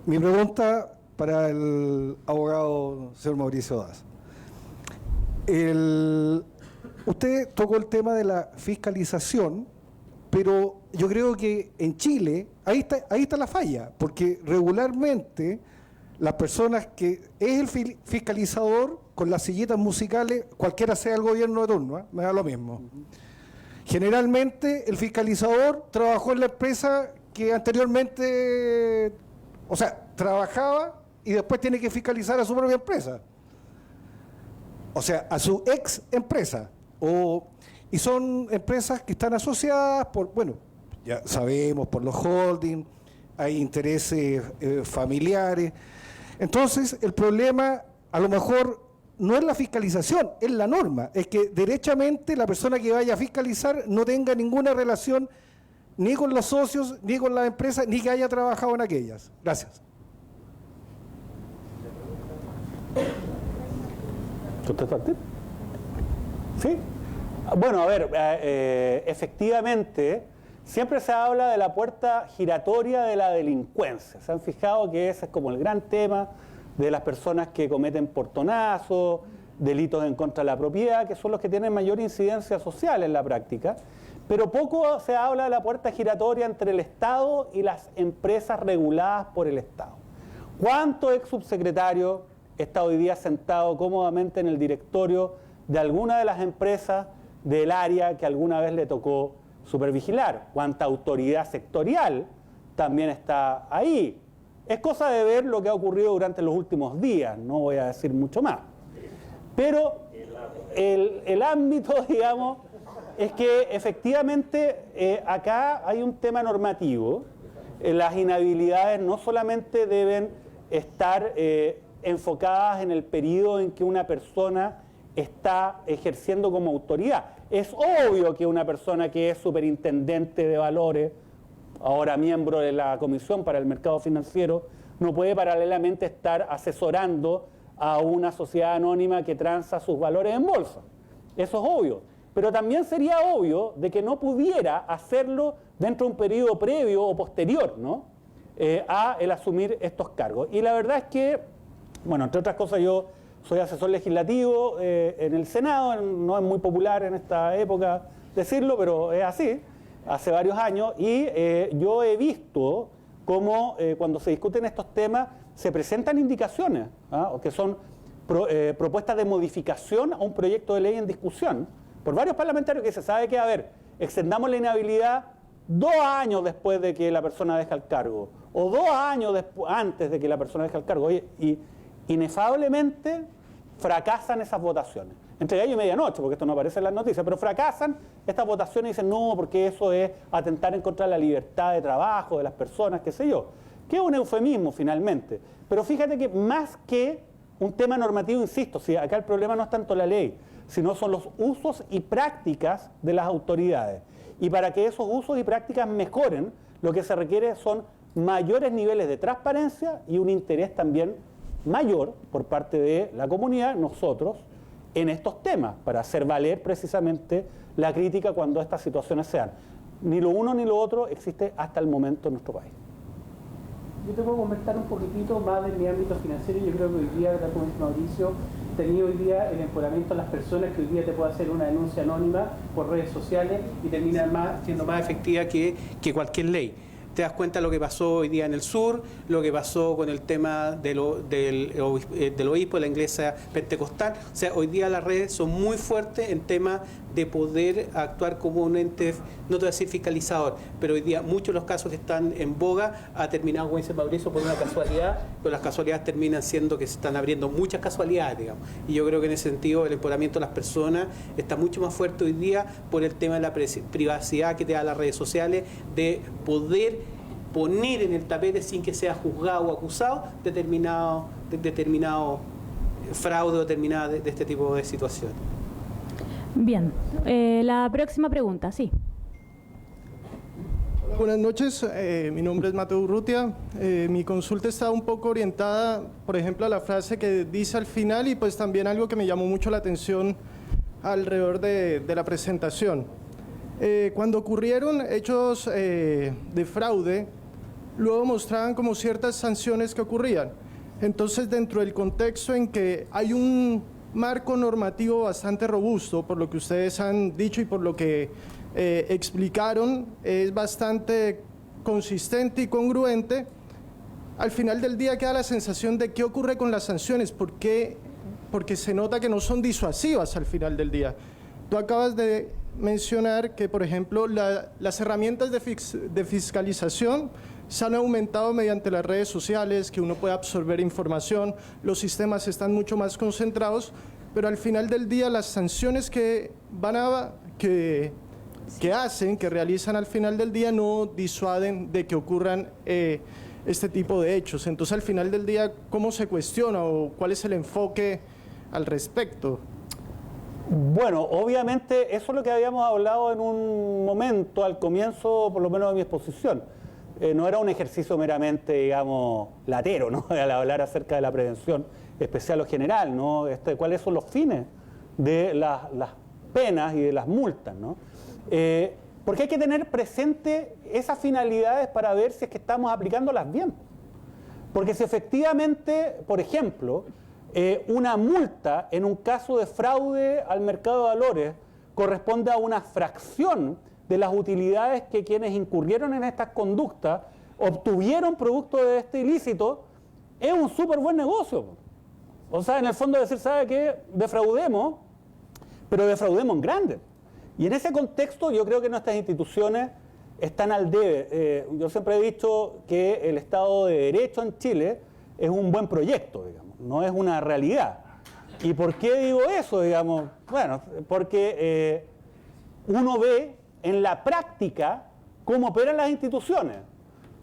Mi pregunta para el abogado señor Mauricio Daz. Usted tocó el tema de la fiscalización, pero yo creo que en Chile ahí está la falla, porque regularmente las personas que es el fiscalizador con las sillitas musicales, cualquiera sea el gobierno de turno, me da lo mismo. Generalmente el fiscalizador trabajó en la empresa que anteriormente, o sea, trabajaba y después tiene que fiscalizar a su propia empresa. O sea, a su ex empresa. Y son empresas que están asociadas por, bueno, ya sabemos, por los holdings, hay intereses familiares. Entonces, el problema a lo mejor no es la fiscalización, es la norma. Es que derechamente la persona que vaya a fiscalizar no tenga ninguna relación ni con los socios, ni con las empresas, ni que haya trabajado en aquellas. Gracias. ¿Contestaste? Sí. Bueno, a ver, efectivamente, siempre se habla de la puerta giratoria de la delincuencia. ¿Se han fijado que ese es como el gran tema de las personas que cometen portonazos, delitos en contra de la propiedad, que son los que tienen mayor incidencia social en la práctica? Pero poco se habla de la puerta giratoria entre el Estado y las empresas reguladas por el Estado. ¿Cuánto ex subsecretario está hoy día sentado cómodamente en el directorio de alguna de las empresas del área que alguna vez le tocó supervigilar? ¿Cuánta autoridad sectorial también está ahí? Es cosa de ver lo que ha ocurrido durante los últimos días, no voy a decir mucho más. Pero el ámbito, digamos, es que efectivamente acá hay un tema normativo. Las inhabilidades no solamente deben estar enfocadas en el periodo en que una persona está ejerciendo como autoridad. Es obvio que una persona que es superintendente de valores, ahora miembro de la Comisión para el Mercado Financiero, no puede paralelamente estar asesorando a una sociedad anónima que transa sus valores en bolsa. Eso es obvio. Pero también sería obvio de que no pudiera hacerlo dentro de un periodo previo o posterior, ¿no? A el asumir estos cargos. Y la verdad es que, bueno, entre otras cosas yo soy asesor legislativo en el Senado, no es muy popular en esta época decirlo, pero es así, hace varios años, y yo he visto cómo cuando se discuten estos temas se presentan indicaciones, o que son propuestas de modificación a un proyecto de ley en discusión por varios parlamentarios que se sabe que, a ver, extendamos la inhabilidad 2 años después de que la persona deja el cargo, o 2 años antes de que la persona deja el cargo. Oye, y inefablemente fracasan esas votaciones. Entre gallo y medianoche, porque esto no aparece en las noticias, pero fracasan estas votaciones y dicen no, porque eso es atentar en contra de la libertad de trabajo de las personas, qué sé yo. Que es un eufemismo finalmente. Pero fíjate que más que un tema normativo, insisto, si acá el problema no es tanto la ley, sino son los usos y prácticas de las autoridades. Y para que esos usos y prácticas mejoren, lo que se requiere son mayores niveles de transparencia y un interés también mayor por parte de la comunidad, nosotros, en estos temas, para hacer valer precisamente la crítica cuando estas situaciones se dan. Ni lo uno ni lo otro existe hasta el momento en nuestro país. Yo te puedo comentar un poquitito más de mi ámbito financiero. Yo creo que hoy día, como dice Mauricio, tenía hoy día el empoderamiento de las personas, que hoy día te puede hacer una denuncia anónima por redes sociales y termina siendo más efectiva que cualquier ley. Te das cuenta de lo que pasó hoy día en el sur, lo que pasó con el tema del obispo de la iglesia pentecostal. O sea, hoy día las redes son muy fuertes en temas de poder actuar como un ente, no te voy a decir fiscalizador, pero hoy día muchos de los casos que están en boga ha terminado, como dice Mauricio, por una casualidad, pero las casualidades terminan siendo que se están abriendo muchas casualidades, digamos. Y yo creo que en ese sentido el empoderamiento de las personas está mucho más fuerte hoy día por el tema de la privacidad que te da las redes sociales, de poder poner en el tapete sin que sea juzgado o acusado determinado fraude o determinada de este tipo de situaciones. Bien, la próxima pregunta, sí. Hola, buenas noches, mi nombre es Mateo Urrutia. Mi consulta está un poco orientada, por ejemplo, a la frase que dice al final y pues también algo que me llamó mucho la atención alrededor de la presentación. Cuando ocurrieron hechos de fraude, luego mostraban como ciertas sanciones que ocurrían. Entonces, dentro del contexto en que hay un marco normativo bastante robusto, por lo que ustedes han dicho y por lo que explicaron, es bastante consistente y congruente, al final del día queda la sensación de qué ocurre con las sanciones, porque se nota que no son disuasivas al final del día. Tú acabas de mencionar que, por ejemplo, las herramientas de fiscalización se han aumentado mediante las redes sociales, que uno puede absorber información, los sistemas están mucho más concentrados, pero al final del día las sanciones que realizan al final del día no disuaden de que ocurran este tipo de hechos. Entonces, al final del día, ¿cómo se cuestiona o cuál es el enfoque al respecto? Bueno, obviamente eso es lo que habíamos hablado en un momento al comienzo, por lo menos de mi exposición. No era un ejercicio meramente, digamos, latero, ¿no? Al hablar acerca de la prevención especial o general, ¿no? ¿Cuáles son los fines de las penas y de las multas, ¿no? Porque hay que tener presente esas finalidades para ver si es que estamos aplicándolas bien. Porque si efectivamente, por ejemplo, una multa en un caso de fraude al mercado de valores corresponde a una fracción de las utilidades que quienes incurrieron en estas conductas obtuvieron producto de este ilícito, es un súper buen negocio. O sea, en el fondo decir, ¿sabe qué? Defraudemos, pero defraudemos en grande. Y en ese contexto yo creo que nuestras instituciones están al debe. Yo siempre he dicho que el Estado de Derecho en Chile es un buen proyecto, digamos, no es una realidad. ¿Y por qué digo eso, digamos? Bueno, porque uno ve en la práctica cómo operan las instituciones.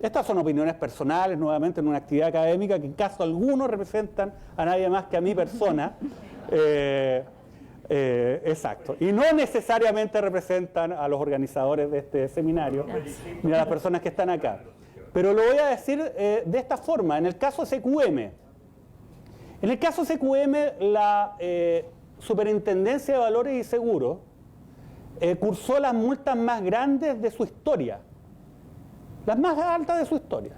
Estas son opiniones personales, nuevamente en una actividad académica que en caso alguno representan a nadie más que a mi persona. Exacto. Y no necesariamente representan a los organizadores de este seminario, ni a las personas que están acá. Pero lo voy a decir de esta forma. En el caso SQM, la Superintendencia de Valores y Seguros cursó las multas más grandes de su historia, las más altas de su historia.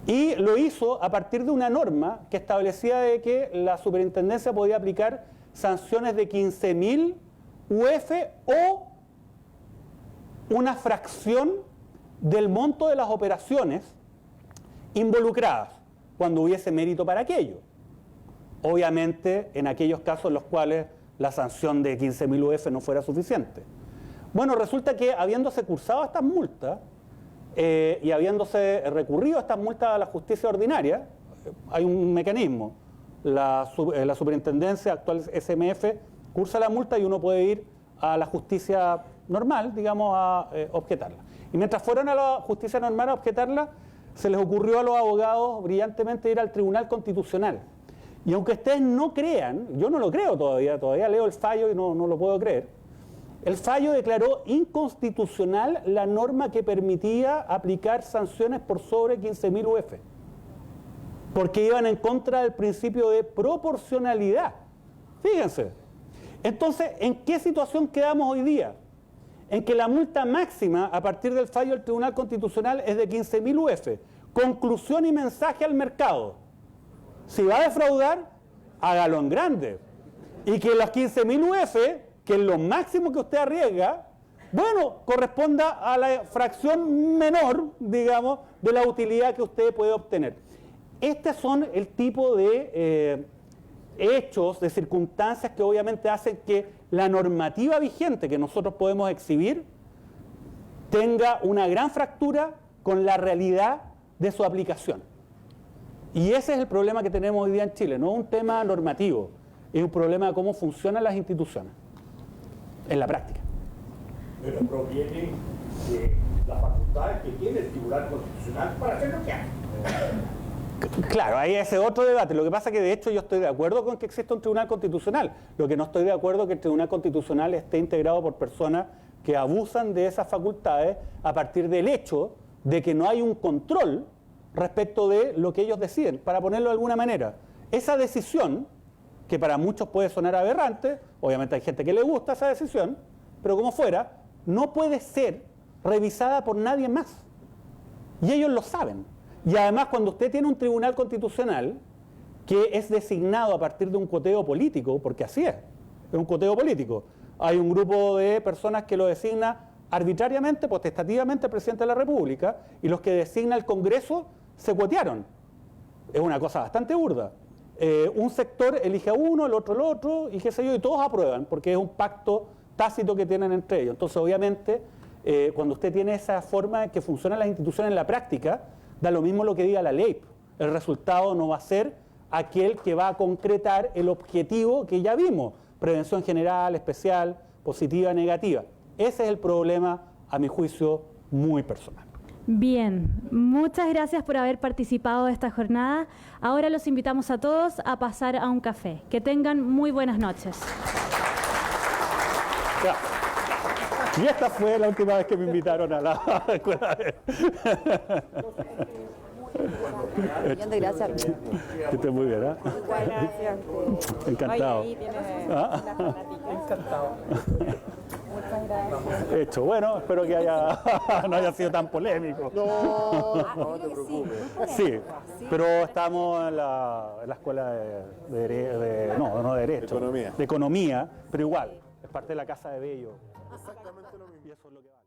Y lo hizo a partir de una norma que establecía de que la superintendencia podía aplicar sanciones de 15.000 UF o una fracción del monto de las operaciones involucradas, cuando hubiese mérito para aquello. Obviamente, en aquellos casos en los cuales la sanción de 15.000 UF no fuera suficiente. Bueno, resulta que habiéndose cursado estas multas y habiéndose recurrido a estas multas a la justicia ordinaria, hay un mecanismo. La superintendencia actual SMF cursa la multa y uno puede ir a la justicia normal, digamos, a objetarla. Y mientras fueron a la justicia normal a objetarla, se les ocurrió a los abogados brillantemente ir al Tribunal Constitucional. Y aunque ustedes no crean, yo no lo creo todavía leo el fallo y no lo puedo creer, el fallo declaró inconstitucional la norma que permitía aplicar sanciones por sobre 15.000 UF, porque iban en contra del principio de proporcionalidad. Fíjense. Entonces, ¿en qué situación quedamos hoy día? En que la multa máxima a partir del fallo del Tribunal Constitucional es de 15.000 UF. Conclusión y mensaje al mercado. Si va a defraudar, hágalo en grande. Y que los 15.000 UF, que es lo máximo que usted arriesga, bueno, corresponda a la fracción menor, digamos, de la utilidad que usted puede obtener. Estos son el tipo de hechos, de circunstancias que obviamente hacen que la normativa vigente que nosotros podemos exhibir tenga una gran fractura con la realidad de su aplicación. Y ese es el problema que tenemos hoy día en Chile, no un tema normativo, es un problema de cómo funcionan las instituciones en la práctica. Pero proviene de las facultades que tiene el Tribunal Constitucional para hacer lo que hace. Claro, ahí ese otro debate. Lo que pasa es que de hecho yo estoy de acuerdo con que exista un Tribunal Constitucional. Lo que no estoy de acuerdo es que el Tribunal Constitucional esté integrado por personas que abusan de esas facultades a partir del hecho de que no hay un control respecto de lo que ellos deciden, para ponerlo de alguna manera. Esa decisión, que para muchos puede sonar aberrante, obviamente hay gente que le gusta esa decisión, pero como fuera, no puede ser revisada por nadie más. Y ellos lo saben. Y además, cuando usted tiene un tribunal constitucional que es designado a partir de un coteo político, porque así es un coteo político. Hay un grupo de personas que lo designa arbitrariamente, potestativamente el presidente de la República, y los que designa el Congreso se cuotearon. Es una cosa bastante burda. Un sector elige a uno, el otro, y qué sé yo, y todos aprueban, porque es un pacto tácito que tienen entre ellos. Entonces, obviamente, cuando usted tiene esa forma de que funcionan las instituciones en la práctica, da lo mismo lo que diga la ley. El resultado no va a ser aquel que va a concretar el objetivo que ya vimos. Prevención general, especial, positiva, negativa. Ese es el problema, a mi juicio, muy personal. Bien, muchas gracias por haber participado de esta jornada. Ahora los invitamos a todos a pasar a un café. Que tengan muy buenas noches. Ya. Y esta fue la última vez que me invitaron a la escuela de... Gracias. Que esté muy bien, ¿eh? Encantado. Encantado. Muchas gracias. Hecho. Bueno, espero que no haya sido tan polémico. No te preocupes. Sí, pero estamos en la escuela de Derecho. De Economía, pero igual, es parte de la Casa de Bello. Exactamente lo mismo. Y eso es lo que vale.